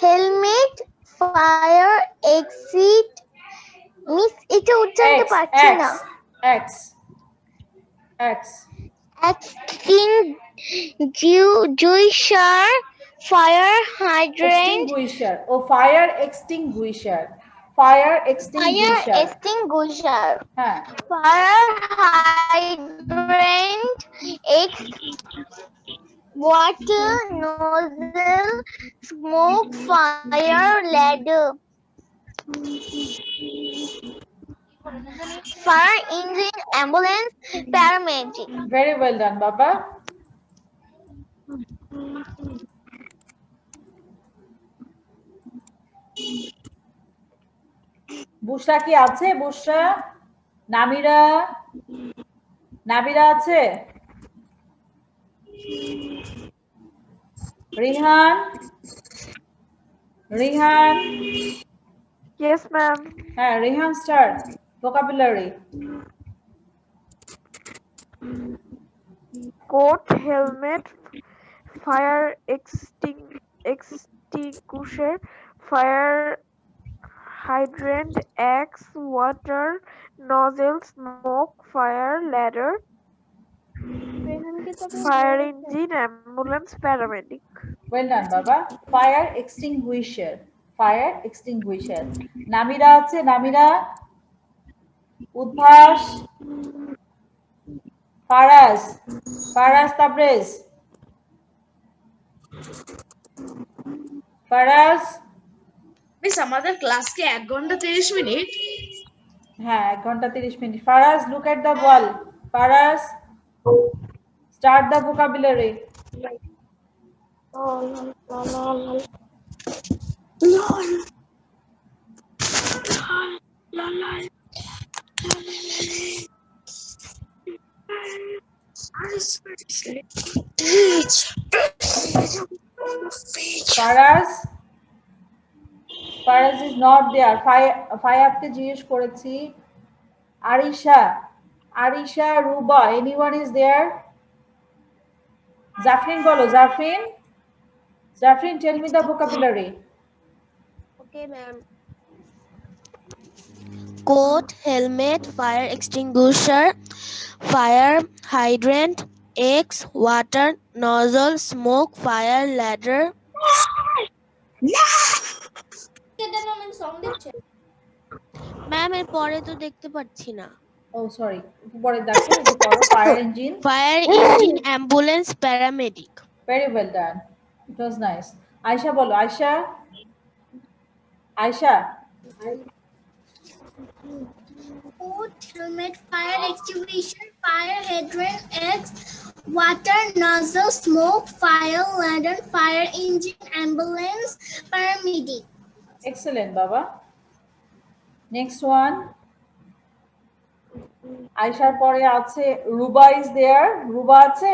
helmet, fire exit. Miss এটা উচ্চারণটা পারছি না। Ex ex extinguisher, fire hydrant, extinguisher. ও fire extinguisher, fire fire extinguisher. extinguisher, হ্যাঁ, fire hydrant, water nozzle, smoke, fire ladder, fire engine, ambulance, paramedic. Very well done বাবা। বুশরা কি আছে? বুশরা, নামিরা, নাবিরা আছে? রিহান, রিহান। Yes, ma'am. হ্যাঁ, Rihan start. Vocabulary. Coat, helmet, fire extinguisher, fire hydrant, axe, water nozzle, smoke, fire ladder, fire engine, ambulance, paramedic. Well done বাবা। Fire extinguisher, fire extinguisher. Namira আছে? Namira, Udbhas, Faraz, Faraz Tabrez, Faraz. Miss আমাদের class কি 1 ঘন্টা 30 মিনিট? হ্যাঁ, 1 ঘন্টা 30 মিনিট। Faraz, look at the wall. Faraz, start the vocabulary. Faraz, Faraz is not there. ফায়াবকে জিজ্ঞেস করেছি। Arisha, Arisha, Ruba, anyone is there? Jafrin বলো। Jafrin, Jafrin, tell me the vocabulary. Okay, ma'am. Coat, helmet, fire extinguisher, fire hydrant, axe, water nozzle, smoke, fire ladder. Ma'am এর পরে তো দেখতে পাচ্ছি না। ও সরি, পরে দেখো, একটু পড়ো। Fire engine, fire engine, ambulance, paramedic. Very well done, it was nice. Ayesha বলো। Ayesha, Ayesha. Coat, helmet, fire extinguisher, fire hydrant, axe, water nozzle, smoke, fire ladder, fire engine, ambulance, paramedic. Excellent বাবা। Next one. আয়শার পরে আছে Ruba is there. Ruba আছে?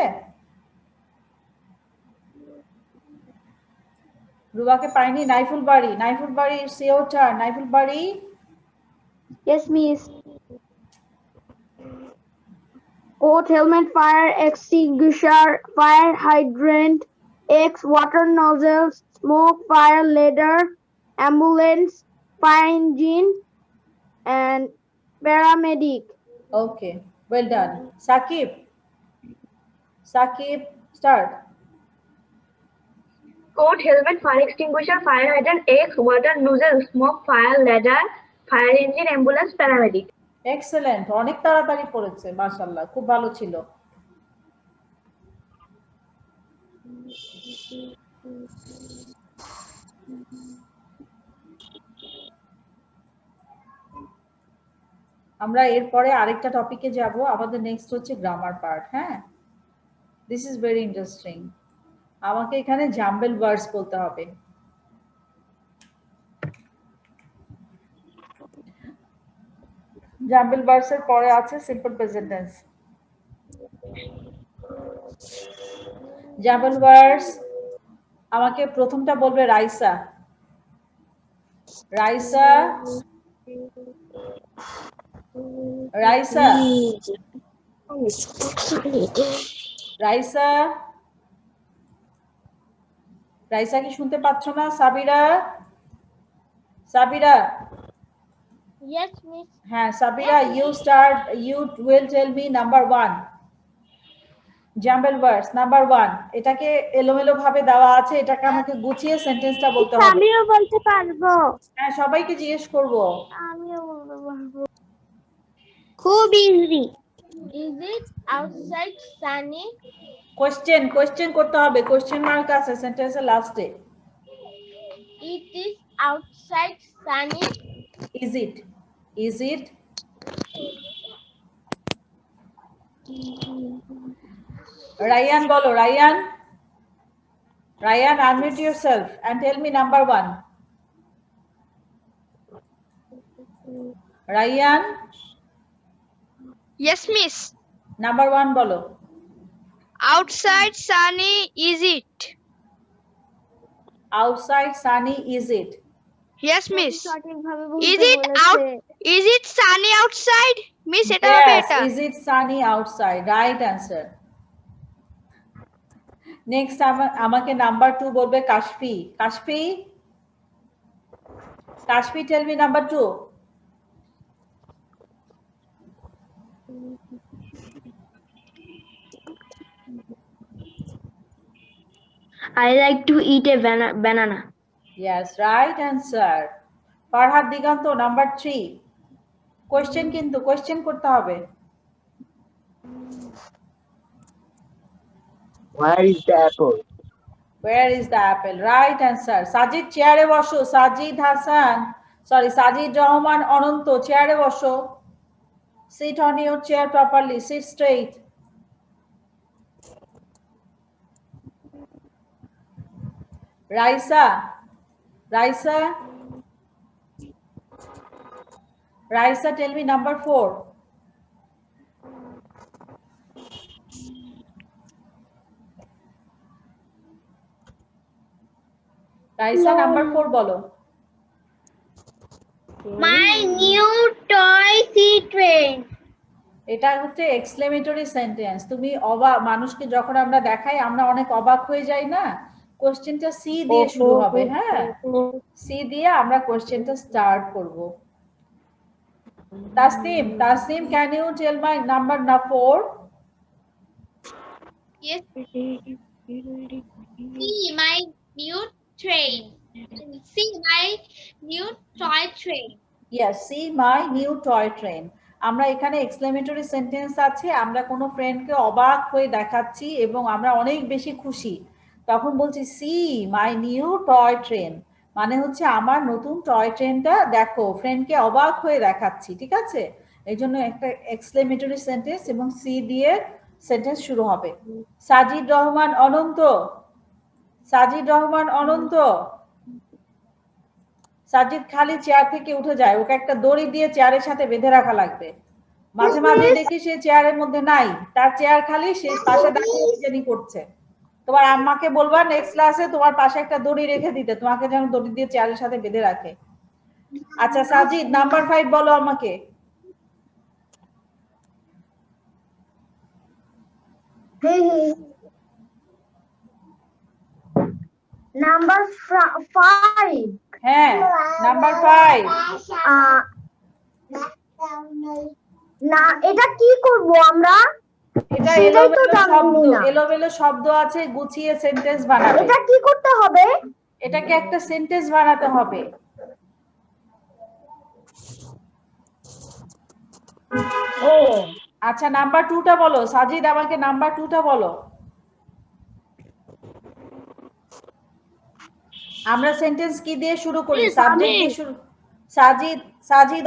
রুবাকে পাইনি। নাইফুল বাড়ি, নাইফুল বাড়ি, CO turn. Naiful বাড়ি। Yes, miss. Coat, helmet, fire extinguisher, fire hydrant, axe, water nozzle, smoke, fire ladder, ambulance, fire engine, and paramedic. Okay, well done. Sakib, Sakib start. Coat, helmet, fire extinguisher, fire hydrant, axe, water nozzle, smoke, fire ladder, fire engine, ambulance, paramedic. Excellent, অনেক তাড়াতাড়ি পড়েছে, মাশাআল্লাহ, খুব ভালো ছিল। আমরা এরপরে আরেকটা টপিকে যাব, আমাদের নেক্সট হচ্ছে গ্রামার পার্ট। হ্যাঁ, দিস ইজ ভেরি ইন্টারেস্টিং। আমাকে এখানে জাম্বেল ওয়ার্ডস বলতে হবে। জাম্বেল ওয়ার্ডস এর পরে আছে সিম্পল প্রেজেন্ট টেন্স। জাম্বেল ওয়ার্ডস আমাকে প্রথমটা বলবে রাইসা। রাইসা, রাইসা, রাইসা, রাইসা কি শুনতে পাচ্ছ না? সাবিরা, সাবিরা। Yes, miss. হ্যাঁ Sabira, you will tell me number 1 jumble words. Number 1, এটাকে এলোমেলো ভাবে দেওয়া আছে, এটাকে আমাকে গুছিয়ে সেন্টেন্সটা বলতে হবে। আমিও বলতে পারবো। হ্যাঁ, সবাইকে জিজ্ঞেস করব। আমিও বলতে পারবো। খুব easy. Is it outside sunny? Question করতে হবে, কোশ্চেন মার্ক আছে সেন্টেন্সের লাস্টে। It is outside sunny. Is it? Rayan বলো, Rayan, unmute yourself and tell me number 1. Rayan, Yes, miss. Number 1 বলো। Outside sunny, is it? Outside sunny, is it? Yes, miss. সঠিকভাবে Is বলতে it বলেছে। Is it sunny outside? Miss, এটা হবে Yes, এটা। is it sunny outside? Right answer. Next আমাকে number 2 বলবে Kashfi. Kashfi, tell me number 2. I like to eat a banana. Yes, right answer. Farhad Diganta, number 3। Question করতে হবে। Where is the apple? Where is the apple? Right answer. Sajid চেয়ারে বসো, সাজিদ রহমান অনন্ত চেয়ারে বসো। Sit on your chair properly, sit straight. Raisa, tell me number 4. Raisa, number 4 বলো। My new toy sea train. এটা হচ্ছে exclamatory sentence. তুমি মানুষকে যখন আমরা দেখাই, আমরা অনেক অবাক হয়ে যাই না? কোশ্চেনটা সি দিয়ে শুরু হবে। হ্যাঁ, সি দিয়ে আমরা কোশ্চেনটা স্টার্ট করব। Tasnim, can you tell my number 4? Yes. See my new train. See my new toy train. Yes, see my new toy train. আমরা এখানে এক্সক্লেমেটরি সেন্টেন্স আছে, আমরা কোনো ফ্রেন্ডকে অবাক হয়ে দেখাচ্ছি এবং আমরা অনেক বেশি খুশি, তখন বলছি see my new toy train, মানে হচ্ছে আমার নতুন টয় ট্রেনটা দেখো, ফ্রেন্ডকে অবাক হয়ে দেখাচ্ছি। ঠিক আছে, এই জন্য একটা এক্সক্লেমেটরি সেন্টেন্স এবং সি দিয়ে সেন্টেন্স শুরু হবে। সাজিদ রহমান অনন্ত, সাজিদ খালি চেয়ার থেকে উঠে যায়, ওকে একটা দড়ি দিয়ে চেয়ারের সাথে বেঁধে রাখা লাগবে। মাঝে মাঝে দেখি সে চেয়ারের মধ্যে নাই, তার চেয়ার খালি, সে পাশে দাঁড়িয়ে জানি করছে। তোমার আম্মাকে বলবা নেক্সট ক্লাসে তোমার পাশে একটা দড়ি রেখে দিতে, তোমাকে যেন দড়ি দিয়ে চেয়ারের সাথে বেঁধে রাখে। আচ্ছা সাজিদ, নাম্বার 5 বলো আমাকে। Number 5. হ্যাঁ, নাম্বার 5। না, এটা কি করব আমরা? এটা এলোমেলো শব্দ আছে, গুছিয়ে সেন্টেন্স বানাবে। এটা কি করতে হবে? এটাকে একটা সেন্টেন্স বানাতে হবে। ও আচ্ছা, নাম্বার 2টা বলো। সাজিদ, আমাকে নাম্বার 2টা বলো। আমরা সেন্টেন্স কি দিয়ে শুরু করি? সাবজেক্ট দিয়ে শুরু। সাজিদ, সাজিদ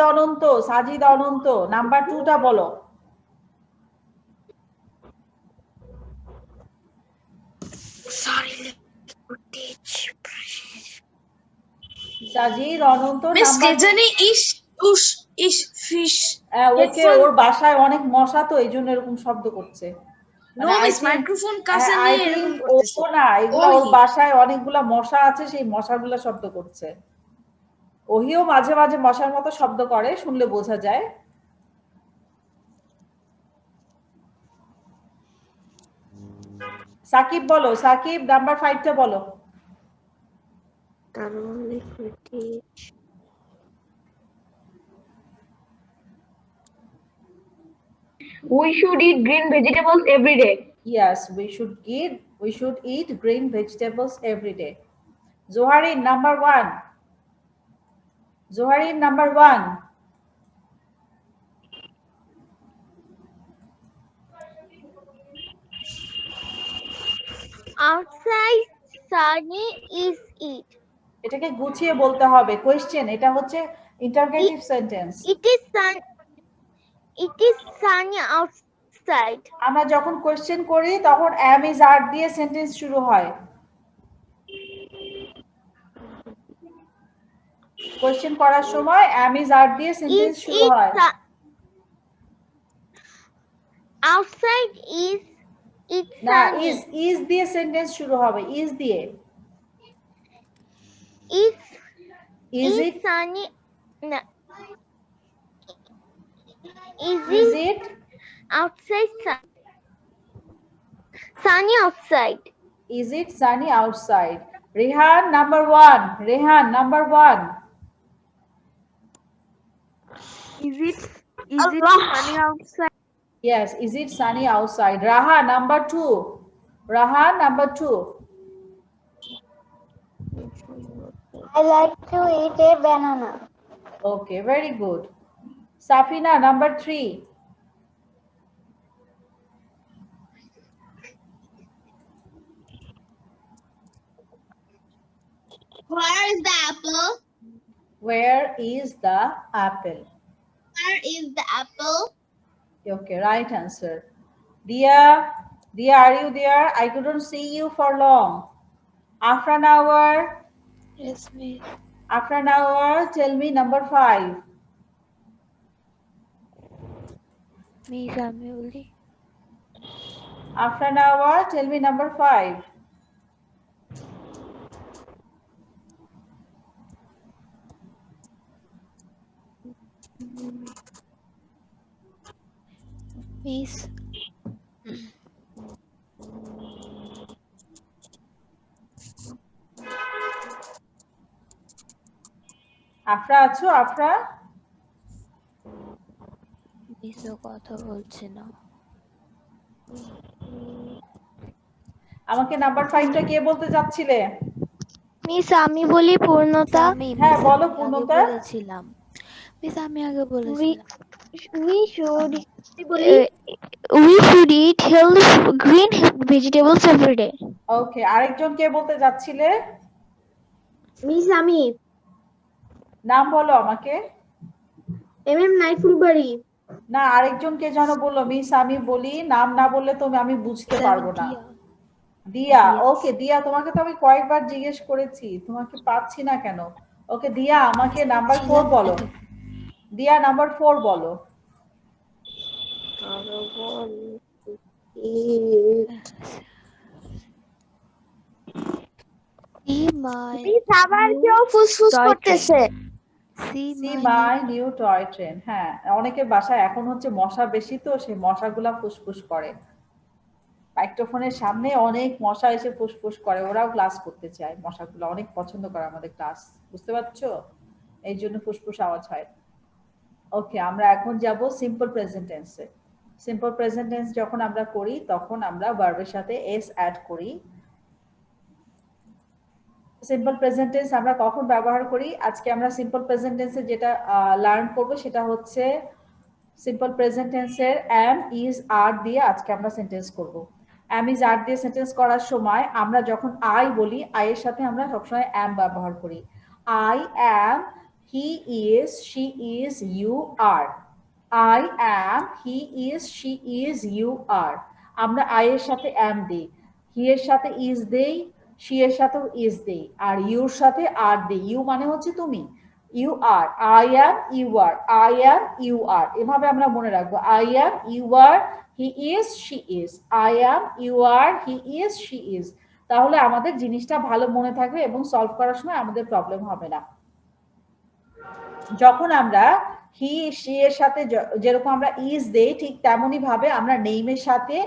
অনন্ত, নাম্বার 2টা বলো। সাজিদ অনন্ত, মিস কে নাম্বার। জানি ইস উস ইস ফিশ। ওকে, ওর বাসায় অনেক মশা তো এই জন্য এরকম শব্দ করছে। নো মিস, মাইক্রোফোন কাছে আই নিয়ে এরকম থিংক করতেছে। ও না, এগুলো ওর ওহি। বাসায় অনেকগুলা মশা আছে, সেই মশাগুলা শব্দ করছে। ওহিও মাঝে মাঝে মশার মতো শব্দ করে, শুনলে বোঝা যায়। সাকিব বলো, সাকিব নাম্বার 5টা বলো। We should eat green vegetables every day. Yes, we should eat green vegetables every day. Zoharin number 1. Zoharin number 1. Outside sunny is it. এটাকে গুছিয়ে বলতে হবে, কোয়েশ্চেন, এটা হচ্ছে interrogative sentence. It is sunny outside. আমরা যখন কোয়েশ্চেন করি তখন am is are দিয়ে সেন্টেন্স শুরু হয়। কোয়েশ্চেন করার সময় am is are দিয়ে সেন্টেন্স শুরু হয়। Outside is it না, sunny. is দিয়ে সেন্টেন্স শুরু হবে, is দিয়ে। Is it sunny? No. Is it outside sunny outside? Is it sunny outside? Rehan number 1. Rehan number 1. Is it sunny outside? Yes, is it sunny outside? Raha number 2. Raha number 2. I like to eat a banana. Okay, very good. Safina number 3. Where is the apple? Where is the apple? Where is the apple? Okay, right answer. Dia, are you there? I couldn't see you for long. After an hour. Yes, miss. After an hour, tell me number 5. Miss, আমি বলি। After an hour, tell me number 5. Miss, Afra আছো? Afra miss ও কথা বলছে না। আমাকে number 5টা কে বলতে যাচ্ছিলে? মিস আমি বলি পূর্ণতা। হ্যাঁ বলো পূর্ণতা। বলেছিলাম মিস, আমি আগে বলেছিলাম। We should eat healthy green vegetables every day. ওকে, আরেকজন কে বলতে যাচ্ছিলে? মিস আমি নাম বলো আমাকে। এমএম নাইফুল বাড়ি। না, আরেকজন কে যেন বললো মিস আমি বলি, নাম না বললে তুমি আমি বুঝতে পারবো না। দিয়া, ওকে দিয়া, তোমাকে তো আমি কয়েকবার জিজ্ঞেস করেছি, তোমাকে পাচ্ছি না কেন? ওকে দিয়া, আমাকে নাম্বার 4 বলো। দিয়া নাম্বার 4 বলো। আবার কেউ ফুসফুস করতেছে। See my new toy train. হ্যাঁ, অনেকের বাসায় এখন হচ্ছে মশা বেশি, তো সেই মশাগুলা ফুসফুস করে। মাইক্রোফোনের সামনে অনেক মশা এসে ফুসফুস করে, ওরাও ক্লাস করতে চায়। মশাগুলো অনেক পছন্দ করে আমাদের ক্লাস, বুঝতে পারছো? এই জন্য ফুসফুস আওয়াজ হয়। ওকে, আমরা এখন যাব সিম্পল প্রেজেন্ট টেন্সে। সিম্পল প্রেজেন্ট টেন্স যখন আমরা করি তখন আমরা ভার্বের সাথে এস অ্যাড করি। সিম্পল প্রেজেন্ট টেন্স আমরা কখন ব্যবহার করি? আজকে আমরা সিম্পল প্রেজেন্ট টেন্সে যেটা লার্ন করব সেটা হচ্ছে সিম্পল প্রেজেন্ট টেন্সের am is are দিয়ে আজকে আমরা সেন্টেন্স করব। am is are দিয়ে সেন্টেন্স করার সময় আমরা যখন I বলি I এর সাথে আমরা সবসময় am ব্যবহার করি। I am, he is, she is, you are. I am, he is, she is, you are. আমরা I এর সাথে am দিই, he এর সাথে is দেই, she এর সাথেও is দেই, আর you এর সাথে are দেই। you মানে হচ্ছে তুমি, you are, I am, you are, I am, you are, এভাবে আমরা মনে রাখবো। I am, you are, he is, she is, I am, you are, he is, she is। তাহলে আমাদের জিনিসটা ভালো মনে থাকবে এবং সলভ করার সময় আমাদের প্রবলেম হবে না। যখন আমরা হি সি এর সাথে যেরকম আমরা ইজ দেই, ঠিক তেমনই ভাবে আমরা নেইমের সাথে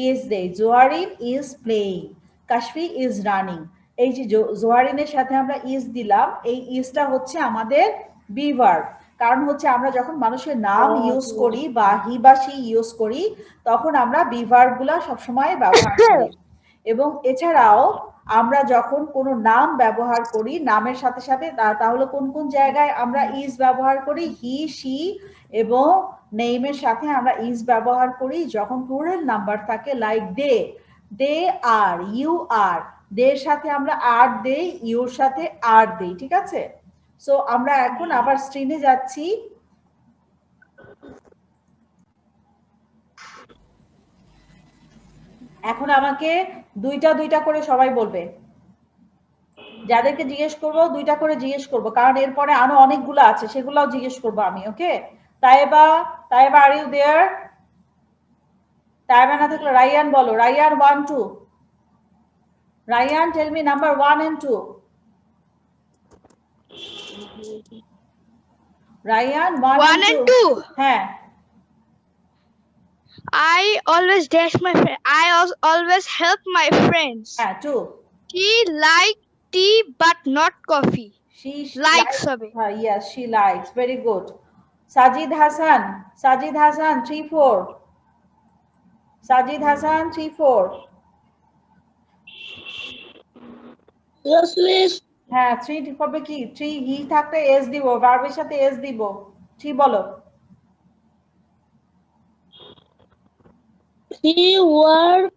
ইজ দেই। Zoharin is playing, Kashfi is running. এই যে জোয়ারিনের সাথে আমরা ইজ দিলাম, এই ইজটা হচ্ছে আমাদের বি ভার্ব। কারণ হচ্ছে আমরা যখন মানুষের নাম ইউজ করি বা হি বা সি ইউজ করি, তখন আমরা বি ভার্বগুলো সবসময় ব্যবহার করি। এবং এছাড়াও আমরা যখন কোনো নাম ব্যবহার করি, নামের সাথে সাথে তাহলে কোন কোন জায়গায় আমরা ইজ ব্যবহার করি? হি, সি এবং নেইমের সাথে আমরা ইজ ব্যবহার করি যখন প্লুরাল নাম্বার থাকে, like they, they are, you are. দের সাথে আমরা আর দেই, ইউর সাথে আর দেই, ঠিক আছে? সো আমরা এখন আবার স্ক্রিনে যাচ্ছি। এখন আমাকে দুইটা দুইটা করে সবাই বলবে, যাদেরকে জিজ্ঞেস করবো দুইটা করে জিজ্ঞেস করবো, কারণ এরপরে আরো অনেকগুলো আছে, সেগুলোও জিজ্ঞেস করবো আমি। ওকে, তাইবা, তাইবা আর ইউ দেয়ার? তাইবা না থাকলে রায়ান বলো। Rayan 1 2, Rayan tell me number 1 and 2। Rayan 1 and 2, হ্যাঁ। I always dash my friend. I always help my friends. হ্যাঁ 2। She likes tea but not coffee. She Likes হবে। Yes, she likes. Very good. Sajid Hasan, Sajid Hasan 3 4, Sajid Hasan 3 4। Yes, miss. হ্যাঁ 3 হবে কি? 3 হি থাকলে S দিব, ভার্বের সাথে S দিব। 3 বলো। He works.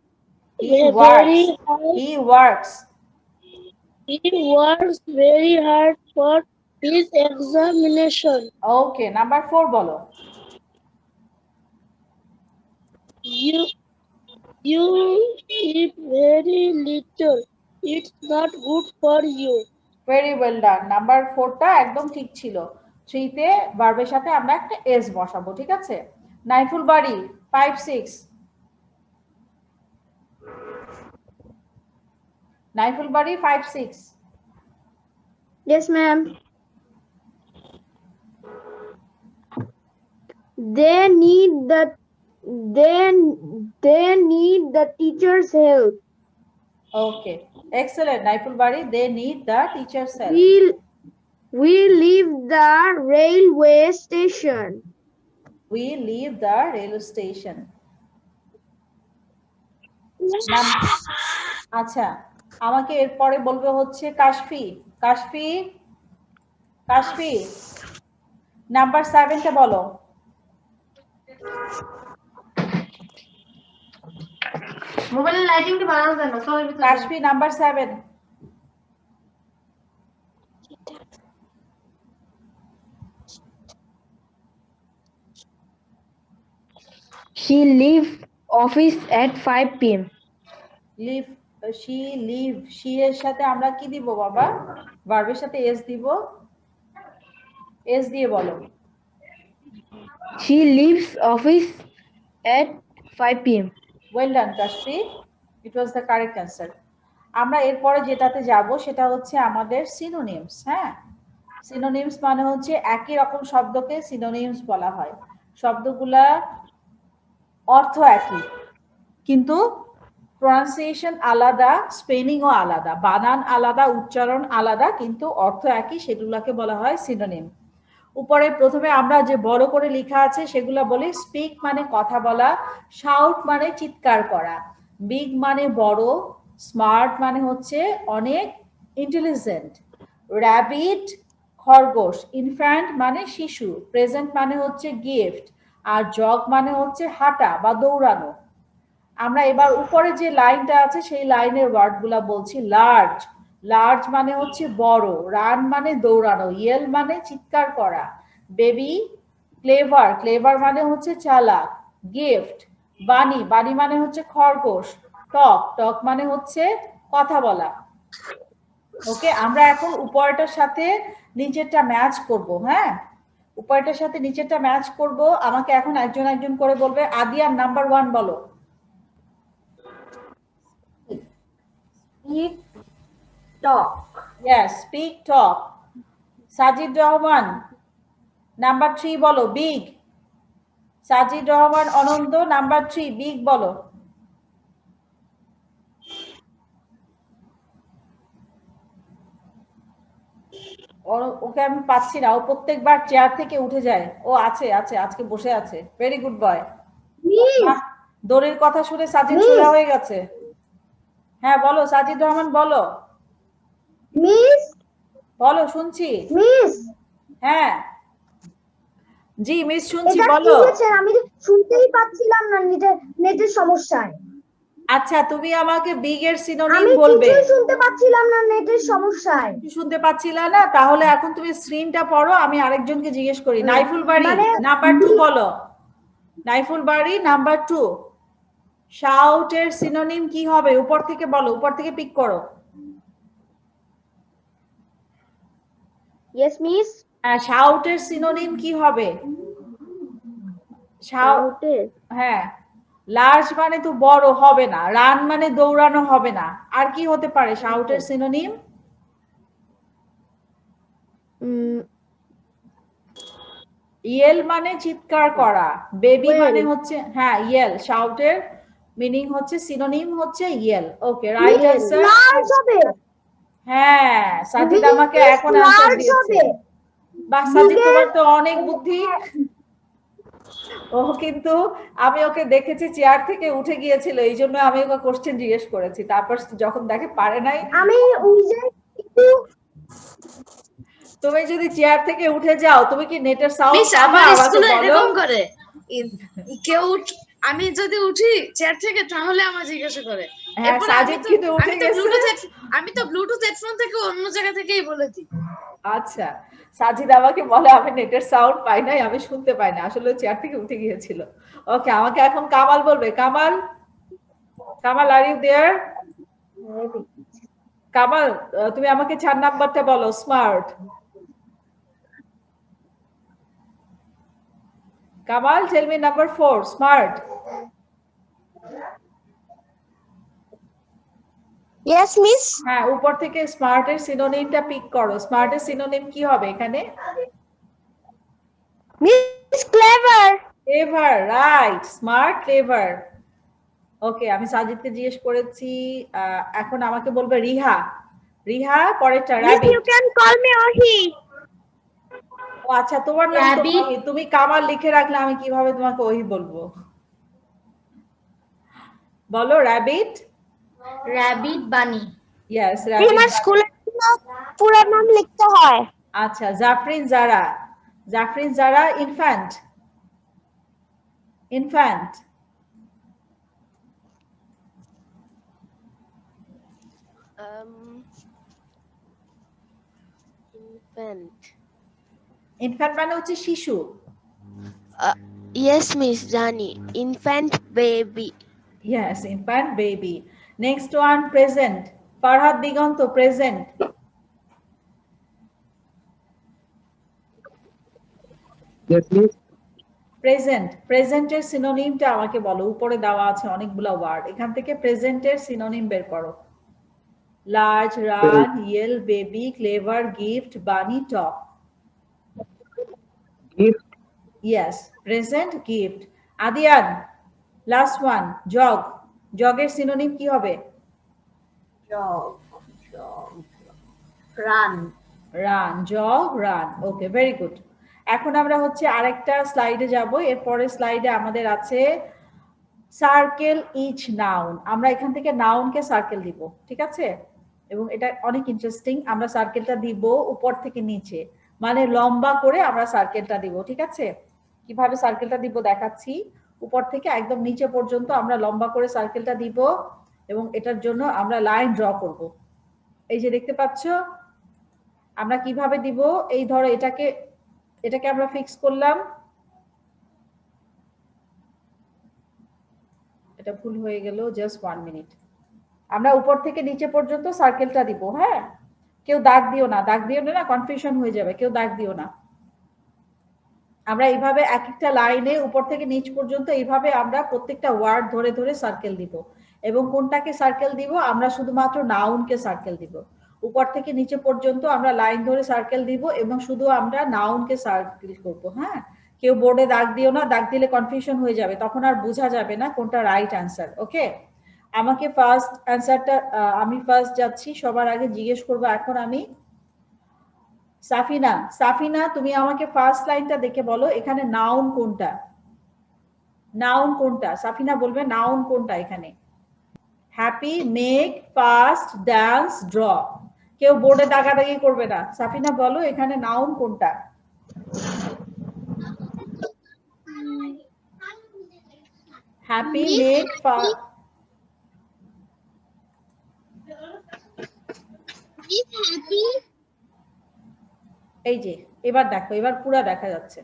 He works very hard for his examination. Okay, number 4 বলো। You eat very little. It's not good for you. Very well done. Number 4টা একদম ঠিক ছিল। 3 তে ভার্বের সাথে আমরা একটা এস বসাবো, ঠিক আছে? নাইফুল বাড়ি 5 6, নাইফুল বাড়ি 5 6। Yes, ma'am. They need the teacher's help. Okay, excellent. Naiful বাড়ি, they need the teacher's help. We leave the railway station. We leave the railway station. আচ্ছা, আমাকে এরপরে বলবে হচ্ছে কাশফি। কাশফি, কাশফি নাম্বার 7টা বলো। মোবাইলের লাইটিংটা বাড়ানো যায় না, সবাই ভিতরে Kashfi number 7। She leave office at 5 p.m. Leave, she leave, she এর সাথে আমরা কি দিব বাবা? ভার্বের সাথে এস দিব। এস দিয়ে বলো। She leaves office at 5 p.m. Well done, Kashfi. It was the correct answer. আমরা এরপরে যেটাতে যাব সেটা হচ্ছে আমাদের সিনোনিমস। হ্যাঁ, সিনোনিমস মানে হচ্ছে একই রকম শব্দকে সিনোনিমস বলা হয়। শব্দগুলা অর্থ একই, কিন্তু প্রনাউন্সিয়েশন আলাদা, স্পেলিংও আলাদা, বানান আলাদা, উচ্চারণ আলাদা, কিন্তু অর্থ একই, সেগুলোকে বলা হয় সিনোনিম। উপরে প্রথমে আমরা যে বড় করে লেখা আছে সেগুলা বলি। স্পিক মানে কথা বলা, শাউট মানে চিৎকার করা, বিগ মানে বড়, স্মার্ট মানে হচ্ছে অনেক ইন্টেলিজেন্ট, র্যাবিট খরগোশ, ইনফ্যান্ট মানে শিশু, প্রেজেন্ট মানে হচ্ছে গিফট, আর জগ মানে হচ্ছে হাঁটা বা দৌড়ানো। আমরা এবার উপরে যে লাইনটা আছে সেই লাইনের ওয়ার্ডগুলা বলছি। লার্জ, লার্জ মানে হচ্ছে বড়, রান মানে দৌড়ানো, ইয়েল মানে চিৎকার করা, বেবি, ক্লেভার, ক্লেভার মানে হচ্ছে চালাক, গিফট, বানি, বানি মানে হচ্ছে খরগোশ, টক, টক মানে হচ্ছে কথা বলা। ওকে, আমরা এখন উপরটার সাথে নিচেরটা ম্যাচ করব। হ্যাঁ, উপরটার সাথে নিচেরটা ম্যাচ করব। আমাকে এখন একজন একজন করে বলবে। আদিয়ান নাম্বার 1 বলো। Speak, talk. Yes, speak, talk. Sajid Rahman number 3 বলো, big. সাজিদ রহমান অনন্ত নাম্বার 3, বিগ বলো। ওকে আমি পাচ্ছি না, ও প্রত্যেকবার চেয়ার থেকে উঠে যায়। ও আছে আছে, আজকে বসে আছে। Very good boy. দড়ির কথা শুনে সাজিদ সোজা হয়ে গেছে। হ্যাঁ বলো সাজিদ রহমান বলো। মিস, বলো, শুনছি। মিস, হ্যাঁ জি মিস, শুনছি, এটা কি বলো। হয়েছে? আমি শুনতেই পাচ্ছিলাম না, নেটের সমস্যায়। আচ্ছা, তুমি আমাকে বিগ এর সিনোনিম আমি বলবে। কিছুই শুনতে পাচ্ছিলাম না নেটের সমস্যায়। শুনতে পাচ্ছিলা না? তাহলে এখন তুমি স্ক্রিনটা পড়ো, আমি আরেকজনকে জিজ্ঞেস করি। নাইফুল বাড়ি মানে নাম্বার 2 বলো। নাইফুল বাড়ি নাম্বার 2, শাউট এর সিনোনিম কি হবে? উপর থেকে বলো, উপর থেকে পিক করো। Yes miss. শাউট এর সিনোনিম কি হবে? শাউট, হ্যাঁ। লার্জ মানে তো বড় হবে না, রান মানে দৌড়ানো হবে না, আর কি হতে পারে শাউট এর সিনোনিম? ইয়েল মানে চিৎকার করা, বেবি মানে হচ্ছে, হ্যাঁ ইয়েল। শাউটের মিনিং হচ্ছে, সিনোনিম হচ্ছে ইয়েল। ওকে, রাইট আনসার। লার্জ হবে। হ্যাঁ, সাজিদ আমাকে এখন আনসার দিয়েছে। বাহ সাজিদ, তোমার তো অনেক বুদ্ধি। ও কিন্তু আমি ওকে দেখেছি চেয়ার থেকে উঠে গিয়েছিল, এই জন্য আমি ওকে কোশ্চেন জিজ্ঞেস করেছি। তারপর যখন দেখে পারে নাই, আমি ওই যে একটু, তুমি যদি চেয়ার থেকে উঠে যাও, তুমি কি নেটের সাউন্ড মিস পাবে? আমার আমাকে স্কুলে বলো। এরকম করে, কেউ আমি যদি উঠি চেয়ার থেকে তাহলে আমার জিজ্ঞাসা করে। হ্যাঁ, এরপর সাজিদ কিন্তু উঠে গেছে। আমি তো ব্লুটুথ হেডফোন থেকে অন্য জায়গা থেকেই বলে দিই। আচ্ছা, সাজিদ আমাকে বলে আমি নেটের সাউন্ড পাই নাই, আমি শুনতে পাই না, আসলে চেয়ার থেকে উঠে গিয়েছিল। ওকে, আমাকে এখন কামাল বলবে। Kamal, Kamal are you there? Kamal, তুমি আমাকে 4 নাম্বারটা বলো, smart. Kamal, tell me number 4, smart. Yes, miss. হ্যাঁ, উপর থেকে স্মার্টের সিনোনিমটা পিক করো। স্মার্টের সিনোনিম কি হবে এখানে? Miss clever. Clever, right. Smart, clever. Okay, আমি সাজিদকে জিজ্ঞেস করেছি। এখন আমাকে বলবে রিহা। রিহা, পরেরটা Miss, rabbit. you can call me Ohi. ও আচ্ছা, তোমার নাম তো ওহি। তুমি কামাল লিখে রাখলে আমি কিভাবে তোমাকে ওহি বলবো? বলো রাবিট। র‍্যাবিট, বানি। ইয়েস, আমার রাবিট। স্কুলের পুরো নাম লিখতে হয়। আচ্ছা, জাফরিন জারা। জাফরিন জারা, ইনফ্যান্ট। ইনফ্যান্ট। ইনফ্যান্ট মানে হচ্ছে শিশু। Yes, miss, জানি। Infant baby. Yes, infant baby. Next one, present. Farhad Diganto, present. Yes, miss. Present, প্রেজেন্টের সিনোনিমটা আমাকে বলো। উপরে দেওয়া আছে অনেকগুলো ওয়ার্ড, এখান থেকে প্রেজেন্টের সিনোনিম বের করো। Large, run, yell, baby, clever, gift, bunny, talk. Gift. Yes, present, gift. Adiyan, last one, jog. জগের সিনোনিম কি হবে? Jog, jog, run. Run, jog, run. Okay, very good. এখন আমরা হচ্ছে আরেকটা স্লাইডে যাব। এরপরে স্লাইডে আমাদের আছে সার্কেল ইচ নাউন। আমরা এখান থেকে নাউনকে সার্কেল দিব, ঠিক আছে? এবং এটা অনেক ইন্টারেস্টিং। আমরা সার্কেলটা দিব উপর থেকে নিচে, মানে লম্বা করে আমরা সার্কেলটা দিব, ঠিক আছে? কিভাবে সার্কেলটা দিব দেখাচ্ছি। উপর থেকে একদম নিচে পর্যন্ত আমরা লম্বা করে সার্কেলটা দিব এবং এটার জন্য আমরা লাইন ড্র করব। এই যে দেখতে পাচ্ছ আমরা কিভাবে দিব, এই ধরো এটাকে আমরা ফিক্স করলাম, এটা ভুল হয়ে গেল, জাস্ট 1 মিনিট। আমরা উপর থেকে নিচে পর্যন্ত সার্কেলটা দিব। হ্যাঁ, কেউ দাগ দিও না, দাগ দিও না, কনফিউশন হয়ে যাবে, কেউ দাগ দিও না। আমরা এইভাবে এক একটা লাইনে উপর থেকে নিচ পর্যন্ত এইভাবে আমরা প্রত্যেকটা ওয়ার্ড ধরে ধরে সার্কেল দিব। এবং কোনটাকে সার্কেল দিব, আমরা শুধুমাত্র নাউনকে সার্কেল দিব। উপর থেকে নিচে পর্যন্ত আমরা লাইন ধরে সার্কেল দিব এবং শুধু আমরা নাউনকে সার্কেল করব। হ্যাঁ, কেউ বোর্ডে দাগ দিও না, দাগ দিলে কনফিউশন হয়ে যাবে, তখন আর বোঝা যাবে না কোনটা রাইট অ্যান্সার। ওকে, আমাকে ফার্স্ট অ্যান্সারটা আমি ফার্স্ট যাচ্ছি, সবার আগে জিজ্ঞেস করবো এখন আমি সাফিনা। সাফিনা, তুমি আমাকে ফার্স্ট লাইনটা দেখে বলো এখানে নাউন কোনটা, নাউন কোনটা? সাফিনা বলবে নাউন কোনটা এখানে। Happy, make, fast, dance, draw. কেউ বোর্ডে দাগাদাগি করবে না। সাফিনা বলো এখানে নাউন কোনটা? Happy, make, fast. এই যে এবার দেখো, এবার পুরো দেখা যাচ্ছে।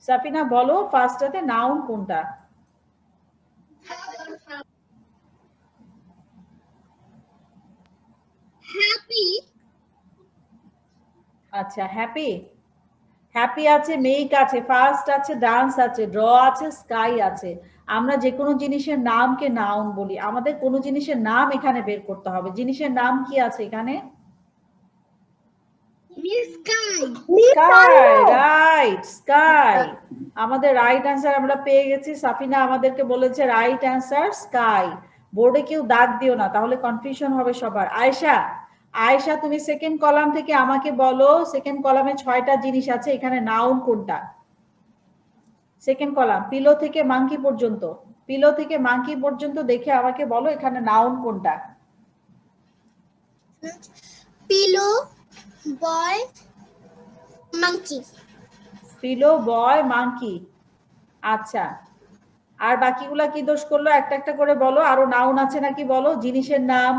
সাফিনা বলো ফার্স্টটাতে নাউন কোনটা? হ্যাপি। আচ্ছা, হ্যাপি, হ্যাপি আছে, মেক আছে, ফাস্ট আছে, ডান্স আছে, ড্র আছে, স্কাই আছে। আমরা যে কোনো জিনিসের নামকে নাউন বলি। আমাদের কোনো জিনিসের নাম এখানে বের করতে হবে। জিনিসের নাম কি আছে এখানে? Sky, right, sky. আমাদের রাইট অ্যান্সার আমরা পেয়ে গেছি। সাফিনা আমাদেরকে বলেছে রাইট অ্যান্সার স্কাই। বোর্ডে কেউ দাগ দিও না, তাহলে কনফিউশন হবে সবার। আয়েশা, আয়েশা তুমি সেকেন্ড কলাম থেকে আমাকে বলো, সেকেন্ড কলামে 6টা জিনিস আছে, এখানে নাউন কোনটা? সেকেন্ড কলাম, পিলো থেকে মাঙ্কি পর্যন্ত, পিলো থেকে মাঙ্কি পর্যন্ত দেখে আমাকে বলো এখানে নাউন কোনটা? পিলো, বয়, মাঙ্কি। পিলো, বয়, মাঙ্কি। আচ্ছা, আর বাকিগুলা কি দোষ করলো একটা একটা করে বলো। আরো নাউন আছে নাকি বলো, জিনিসের নাম।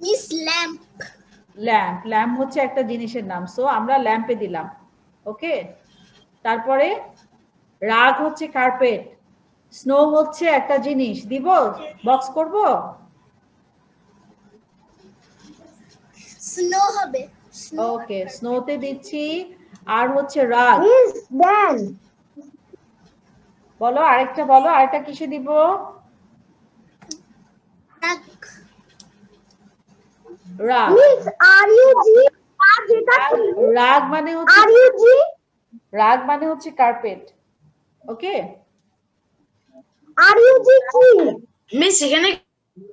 Miss lamp. ল্যাম্প, ল্যাম্প হচ্ছে একটা জিনিসের নাম, সো আমরা ল্যাম্পে দিলাম। ওকে, তারপরে রাগ হচ্ছে কার্পেট, স্নো হচ্ছে একটা জিনিস, দিব বক্স করব? স্নো হবে। ওকে, স্নোতে দিচ্ছি। আর হচ্ছে রাগ, বলো আরেকটা, বলো আরেকটা কিসে দিব? রাগ, রাগ মানে হচ্ছে, রাগ মানে হচ্ছে কার্পেট। ওকে, মিস এখানে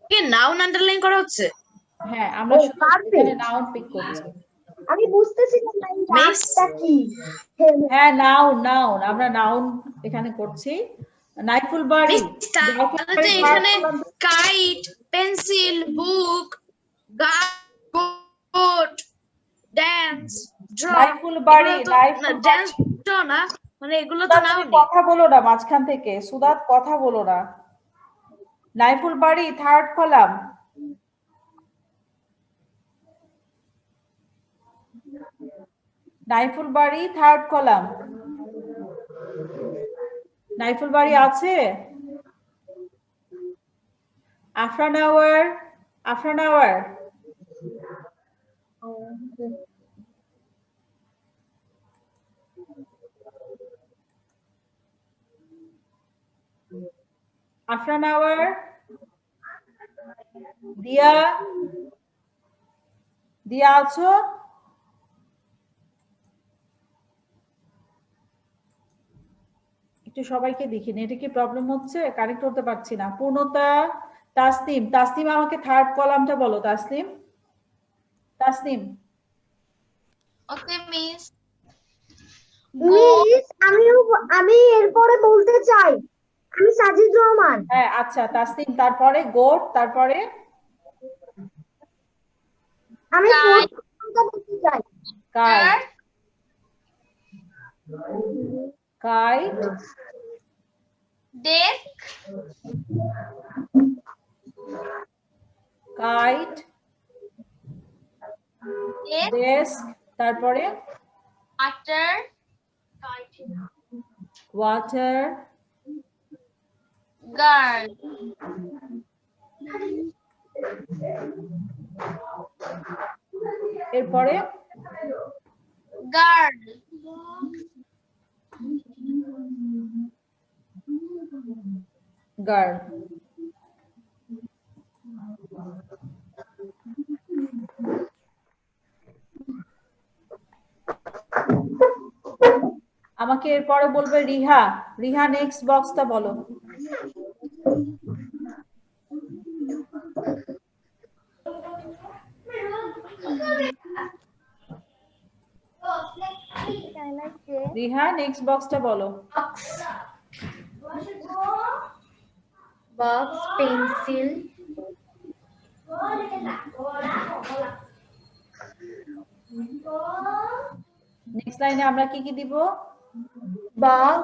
কি নাউন আন্ডারলাইন করা হচ্ছে? হ্যাঁ, আমরা এখানে নাউন পিক করছি। আমি বুঝতেছি না নামটা কি। হ্যাঁ, নাউন, নাউন, আমরা নাউন এখানে করছি। নাইফুল বাড়ি, এখানে কাইট, পেন্সিল, বুক, গোট, ড্যান্স, ড্র। নাইফুল বাড়ি, নাইফুল ড্যান্স ড্র না, মানে এগুলো তো নাউন। কথা বলো না মাঝখান থেকে, সুদাত কথা বলো না। নাইফুল বাড়ি থার্ড কলাম, নাইফুল বাড়ি থার্ড কলাম। নাইফুল বাড়ি আছে? আফরান আওয়ার, আফরান আওয়ার, আফরান আওয়ার, দিয়া, দিয়া আছো? একটু সবাইকে দেখি, নেটে কি প্রবলেম হচ্ছে, কানেক্ট করতে পারছি না। পূর্ণতা, তাসনিম, তাসনিম আমাকে থার্ড কলামটা বলো। তাসনিম, তাসনিম। ওকে মিস। মিস আমি এরপরে বলতে চাই, আমি সাজিদ রহমান। হ্যাঁ, আচ্ছা তাসনিম, তারপরে গোট, তারপরে আমি Kite. বলতে চাই। Kite. Kite. Desk. Kite. Desk. Desk. তারপরে Water. water. Girl. এরপরে Girl. girl. আমাকে এরপরে বলবে রিহা। রিহা নেক্সট বক্সটা বলো। রিহা নেক্সট বক্সটা বলো। Box, pencil, নেক্সট লাইনে আমরা কি কি দিব? box,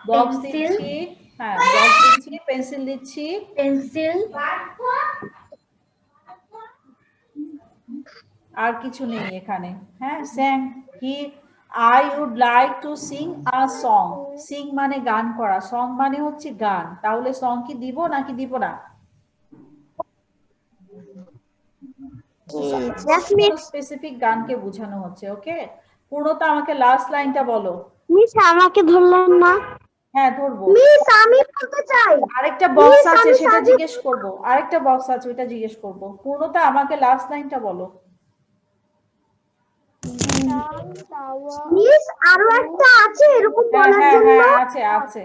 box Pencil. দিচ্ছি, হ্যাঁ বক্স দিচ্ছি, পেন্সিল দিচ্ছি, pencil, আর কিছু নেই এখানে। হ্যাঁ স্যাং হি I would like to sing a song. Sing মানে গান করা, song মানে হচ্ছে গান। তাহলে song কি দিব নাকি দিব না? স্পেসিফিক গানকে বোঝানো হচ্ছে। ওকে, পূর্ণতা আমাকে লাস্ট লাইনটা বলো। মিস আমাকে ধরলেন না। হ্যাঁ ধরবো। মিস আমি বলতে চাই। আরেকটা বক্স আছে সেটা জিজ্ঞেস করব। আরেকটা বক্স আছে ওটা জিজ্ঞেস করব। পূর্ণতা আমাকে লাস্ট লাইনটা বলো। মিস আরো একটা আছে এরকম হ্যাঁ বলার হ্যাঁ জন্য। হ্যাঁ আছে আছে।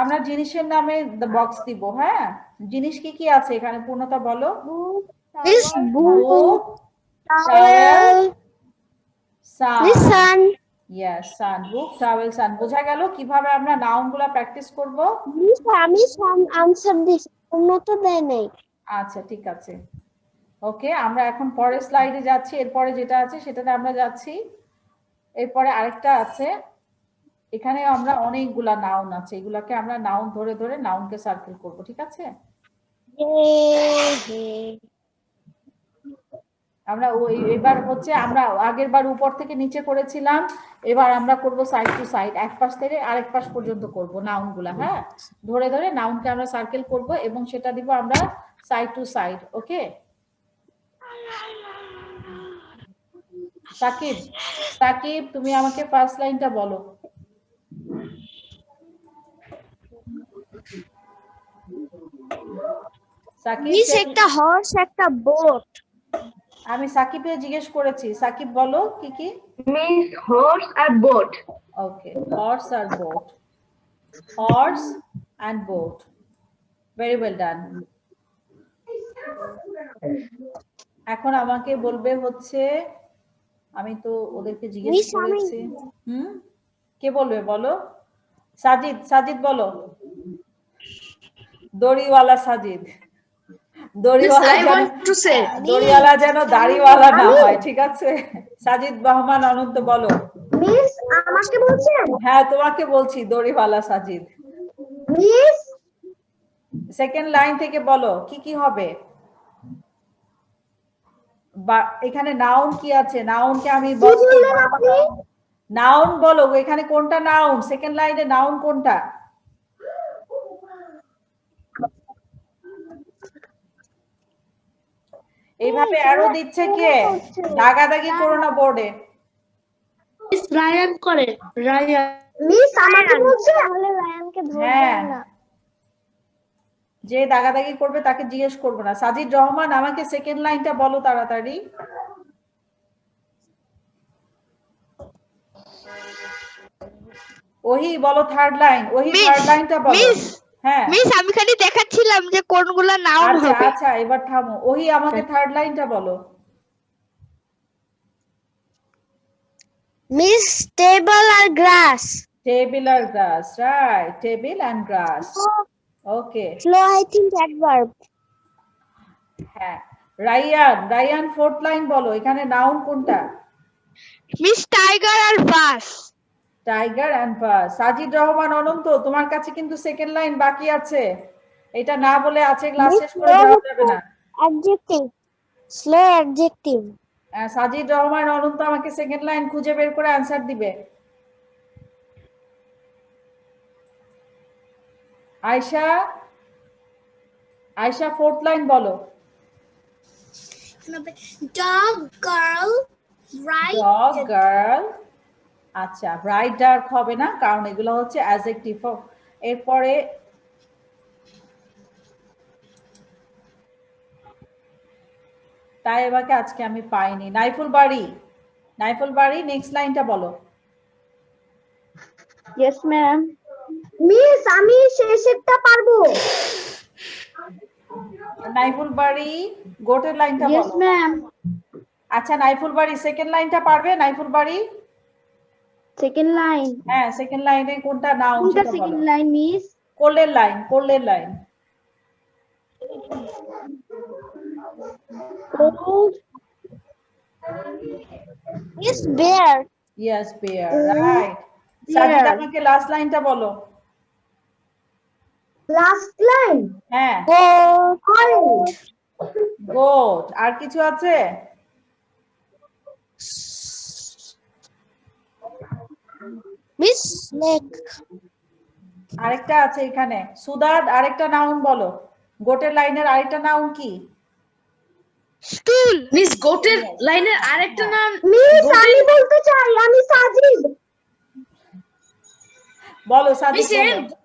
আমরা জিনিসের নামে বক্স দিব। হ্যাঁ জিনিস কি কি আছে এখানে পূর্ণতা বলো। মিস বুক, টাওয়েল, মিস সান। ইয়েস সান, বুক, টাওয়েল, সান। বোঝা গেল কিভাবে আমরা নাউনগুলো প্র্যাকটিস করব। মিস আমি আনসার দিছি, উন্নত দেয় নাই। আচ্ছা ঠিক আছে। ওকে আমরা এখন পরের স্লাইডে যাচ্ছি। এরপরে যেটা আছে সেটাতে আমরা যাচ্ছি। এরপরে আরেকটা আছে, এখানে আমরা অনেকগুলা নাউন আছে, এগুলাকে আমরা নাউন ধরে ধরে নাউনকে সার্কেল করব। ঠিক আছে, আমরা এবার হচ্ছে আমরা আগের বার উপর থেকে নিচে করেছিলাম, এবার আমরা করব সাইড টু সাইড, এক পাশ থেকে আরেক পাশ পর্যন্ত করব নাউনগুলা। হ্যাঁ ধরে ধরে নাউনকে আমরা সার্কেল করব এবং সেটা দিব আমরা সাইড টু সাইড। ওকে সাকিব, সাকিব তুমি আমাকে ফার্স্ট লাইনটা বলো। সাকিব মিস একটা হর্স একটা বোট। আমি সাকিবকে জিজ্ঞেস করেছি, সাকিব বলো কি কি। Miss horse আর boat. ওকে হর্স আর boat, horse and boat, very well done. এখন আমাকে বলবে হচ্ছে, আমি তো ওদেরকে জিজ্ঞেস করেছি। কে বলবে বলো। সাজিদ, সাজিদ বলো। দড়িওয়ালা সাজিদ। দড়িওয়ালা যেন দাড়িওয়ালা না হয়। ঠিক আছে সাজিদ রহমান অনন্ত বলো। মিস আমাকে বলছেন? হ্যাঁ তোমাকে বলছি, দড়িওয়ালা সাজিদ। মিস সেকেন্ড লাইন থেকে বলো কি কি হবে। এখানে নাউন কি আছে, নাউনকে আমি নাউন বলো। এখানে কোনটা নাউন, সেকেন্ড লাইনে নাউন কোনটা। এইভাবে অ্যারো দিচ্ছে কে, দাগাদাগি করো না বোর্ডে। রায়ান করে, রায়ান। মিস আমাকে বলছে, তাহলে রায়ানকে ধরবেন না। যে দাগাদাগি করবে তাকে জিজ্ঞেস করবো না। সাজিদ রহমান আমাকে সেকেন্ড লাইনটা বলো তাড়াতাড়ি। ওহি বলো থার্ড লাইন। ওহি থার্ড লাইনটা বলো। হ্যাঁ মিস আমি খালি দেখাচ্ছিলাম যে কোনগুলা নাউন হবে। আচ্ছা এবার থামো। ওহি আমাকে থার্ড লাইনটা বলো। Miss table or grass. Table or grass, right? Table and grass. Okay. Slow, I think adverb. হ্যাঁ, রায়ান ফোর্থ লাইন বলো, এখানে নাউন কোনটা? Miss Tiger আর বাস। Tiger and bus. Sajid Rahman Ananta, তোমার কাছে কিন্তু সেকেন্ড লাইন বাকি আছে, এটা না বলে আছে ক্লাস শেষ করে যাওয়া যাবে না। Adjective. Slow adjective. Sajid Rahman অনন্ত আমাকে সেকেন্ড লাইন খুঁজে বের করে আনসার দিবে। আয়শা ফোর্থ লাইন বলো। Dog, girl, right? Dog girl, আচ্ছা ব্রাইট ডার্ক হবে না, কারণ এগুলো হচ্ছে অ্যাডজেক্টিভ। এরপরে তাই এবারে আজকে আমি পাইনি। নাইফুল বাড়ি নেক্সট লাইনটা বলো। Yes, ma'am. Miss, আমি শেষেরটা পারবো। নাইফুল বাড়ি গোটের লাইনটা Yes, বলো। ma'am. আচ্ছা নাইফুল বাড়ি সেকেন্ড লাইনটা পারবে? নাইফুল বাড়ি Second line. হ্যাঁ, সেকেন্ড লাইনে কোনটা নাউন কোনটা সেটা বলো। second line, miss? কোলের line. Cold. Miss, bear. Yes bear, right. Sajid আমাকে লাস্ট লাইনটা বলো। Last line. হ্যাঁ, Orange. গোট। আর কিছু আছে? Miss, snake. আরেকটা আছে এখানে। সুদাদ আরেকটা নাউন বলো। গোটের লাইনের আরেকটা নাউন কি? স্টুল। মিস গোটের লাইনের আরেকটা নাম Miss, আমি বলতে চাই, আমি সাজিদ। বলো সাজিদ মিস এর বলো।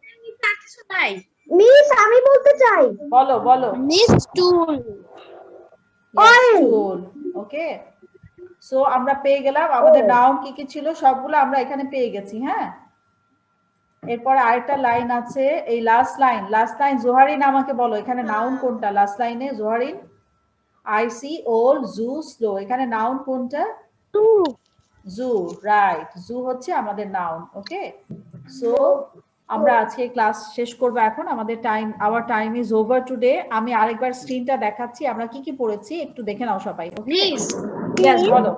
আর কিছু নাই। Miss, আমি বলতে চাই। বলো। Miss, stool. টুল। ওকে, সো আমরা পেয়ে গেলাম আমাদের নাউন কি কি ছিল সবগুলো আমরা এখানে পেয়ে গেছি। হ্যাঁ, এরপর আরেকটা লাইন আছে, এই লাস্ট লাইন জোহারিন আমাকে বলো এখানে নাউন কোনটা? লাস্ট লাইনে জোহারিন। আই সি ওল জু স্লো, এখানে নাউন কোনটা? জু, রাইট। জু হচ্ছে আমাদের নাউন। ওকে, সো আমরা আজকে ক্লাস শেষ করব এখন। আমাদের our time is over today. আমি আরেকবার স্ক্রিনটা দেখাচ্ছি, আমরা কি কি পড়েছি একটু দেখে নাও সবাই। মিস ইয়েস বলো।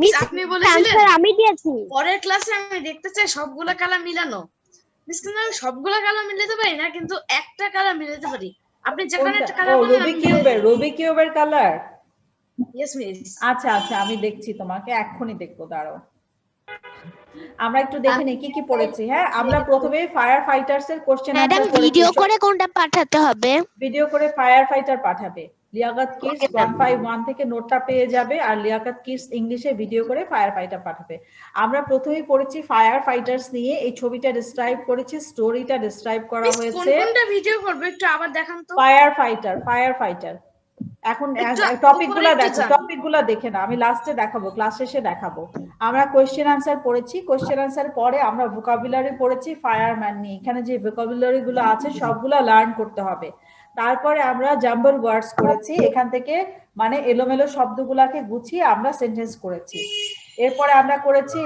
Miss, আপনি বলেছিলেন answer আমি দিয়েছি। পরের ক্লাসে আমি দেখতে চাই সবগুলা কালার মিলানো। মিস কিন্তু আমি সবগুলা কালার মিলাতে পারি না, কিন্তু একটা কালার মিলাতে পারি। আপনি যেখানে একটা কালার বললেন রুবিক কিউবের কালার। Yes miss. আচ্ছা আমি দেখছি, তোমাকে এক্ষুনি দেখবো, দাঁড়াও। আমরা একটু দেখে নিই কি কি পড়েছি। হ্যাঁ, আমরা প্রথমে ফায়ার ফাইটার্স এর কোশ্চেন ম্যাডাম আনসার ভিডিও করে কোনটা পাঠাতে হবে? ভিডিও করে ফায়ার ফাইটার পাঠাবে। লিয়াকত কিডস 151 থেকে নোটটা পেয়ে যাবে, আর লিয়াকত কিডস ইংলিশে ভিডিও করে ফায়ার ফাইটার পাঠাবে। আমরা প্রথমেই পড়েছি ফায়ার ফাইটার্স নিয়ে, এই ছবিটা ডেসক্রাইব করেছি, স্টোরিটা ডেসক্রাইব করা হয়েছে। কোনটা ভিডিও করবে একটু আবার দেখান তো। Fire fighter. এখন টপিকগুলো দেখে না, আমি লাস্টে দেখাবো, ক্লাস শেষে দেখাবো। আমরা কোয়েশ্চেন আনসার পড়েছি, কোয়েশ্চেন আনসার পরে আমরা ভোকাবুলারি পড়েছি ফায়ারম্যান নিয়ে। এখানে যে ভোকাবুলারি গুলো আছে সবগুলো লার্ন করতে হবে। তারপরে আমরা জাম্বল ওয়ার্ডস করেছি, এখান থেকে মানে এলোমেলো শব্দগুলাকে গুছিয়ে আমরা সেন্টেন্স করেছি। এরপরে আমরা করেছি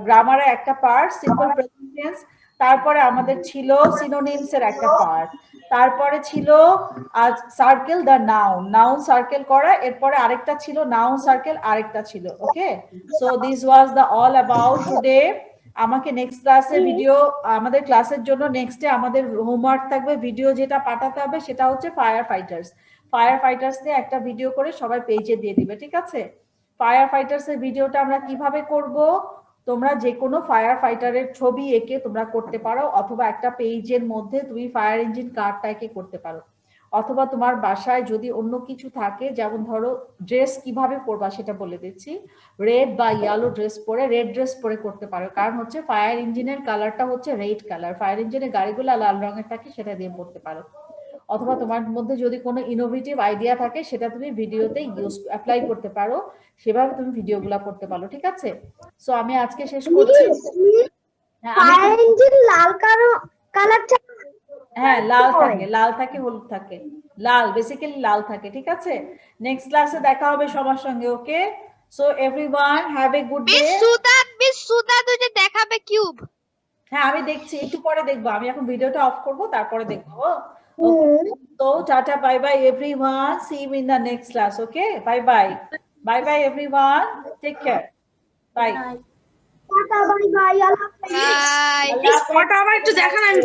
গ্রামারে একটা পার্ট, সিম্পল প্রেজেন্ট টেন্স। তারপরে আমাদের ছিল সিনোনিমস এর একটা পার্ট। তারপরে ছিল সার্কেল দ্য নাউন সার্কেল করা। এরপরে আরেকটা ছিল নাউন সার্কেল, আরেকটা ছিল। Okay, so this was the all about today. আমাকে নেক্সট ক্লাসে ভিডিও, আমাদের ক্লাসের জন্য নেক্সটে আমাদের হোমওয়ার্ক থাকবে, ভিডিও যেটা পাঠাতে হবে সেটা হচ্ছে ফায়ার ফাইটার্স নিয়ে একটা ভিডিও করে সবাই পেজে দিয়ে দিবে, ঠিক আছে? ফায়ার ফাইটার্স এর ভিডিওটা আমরা কিভাবে করব? তোমরা যে কোনো ফায়ার ফাইটারের ছবি এঁকে তোমরা করতে পারো, অথবা একটা পেজের মধ্যে তুমি ফায়ার ইঞ্জিন কার্ডটা এঁকে করতে পারো, অথবা তোমার বাসায় যদি অন্য কিছু থাকে, যেমন ধরো ড্রেস কিভাবে পরবা সেটা বলে দিচ্ছি। রেড বা ইয়েলো ড্রেস পরে, রেড ড্রেস পরে করতে পারো, কারণ হচ্ছে ফায়ার ইঞ্জিনের কালারটা হচ্ছে রেড কালার। ফায়ার ইঞ্জিনের গাড়িগুলো লাল রঙের থাকে, সেটা দিয়ে পড়তে পারো। অথবা তোমার মধ্যে যদি কোনো ইনোভেটিভ আইডিয়া থাকে সেটা তুমি ভিডিওতে অ্যাপ্লাই করতে পারো, সেভাবে তুমি ভিডিওগুলো করতে পারো, ঠিক আছে? সো আমি আজকে শেষ করছি। ফায়ার ইঞ্জিন লাল কালারটা, হ্যাঁ লাল থাকে হলুদ থাকে, বেসিক্যালি লাল থাকে, ঠিক আছে? নেক্সট ক্লাসে দেখা হবে সবার সঙ্গে। Okay, so everyone have a good day. Miss Sudha তুই দেখাবে কিউব। হ্যাঁ আমি দেখছি, একটু পরে দেখবো, আমি এখন ভিডিওটা অফ করবো তারপরে দেখবো। তো tata, bye bye everyone, see you in the next class. Okay, bye bye, bye bye everyone, take care, bye. Bye bye. কটা আবার একটু দেখান আমি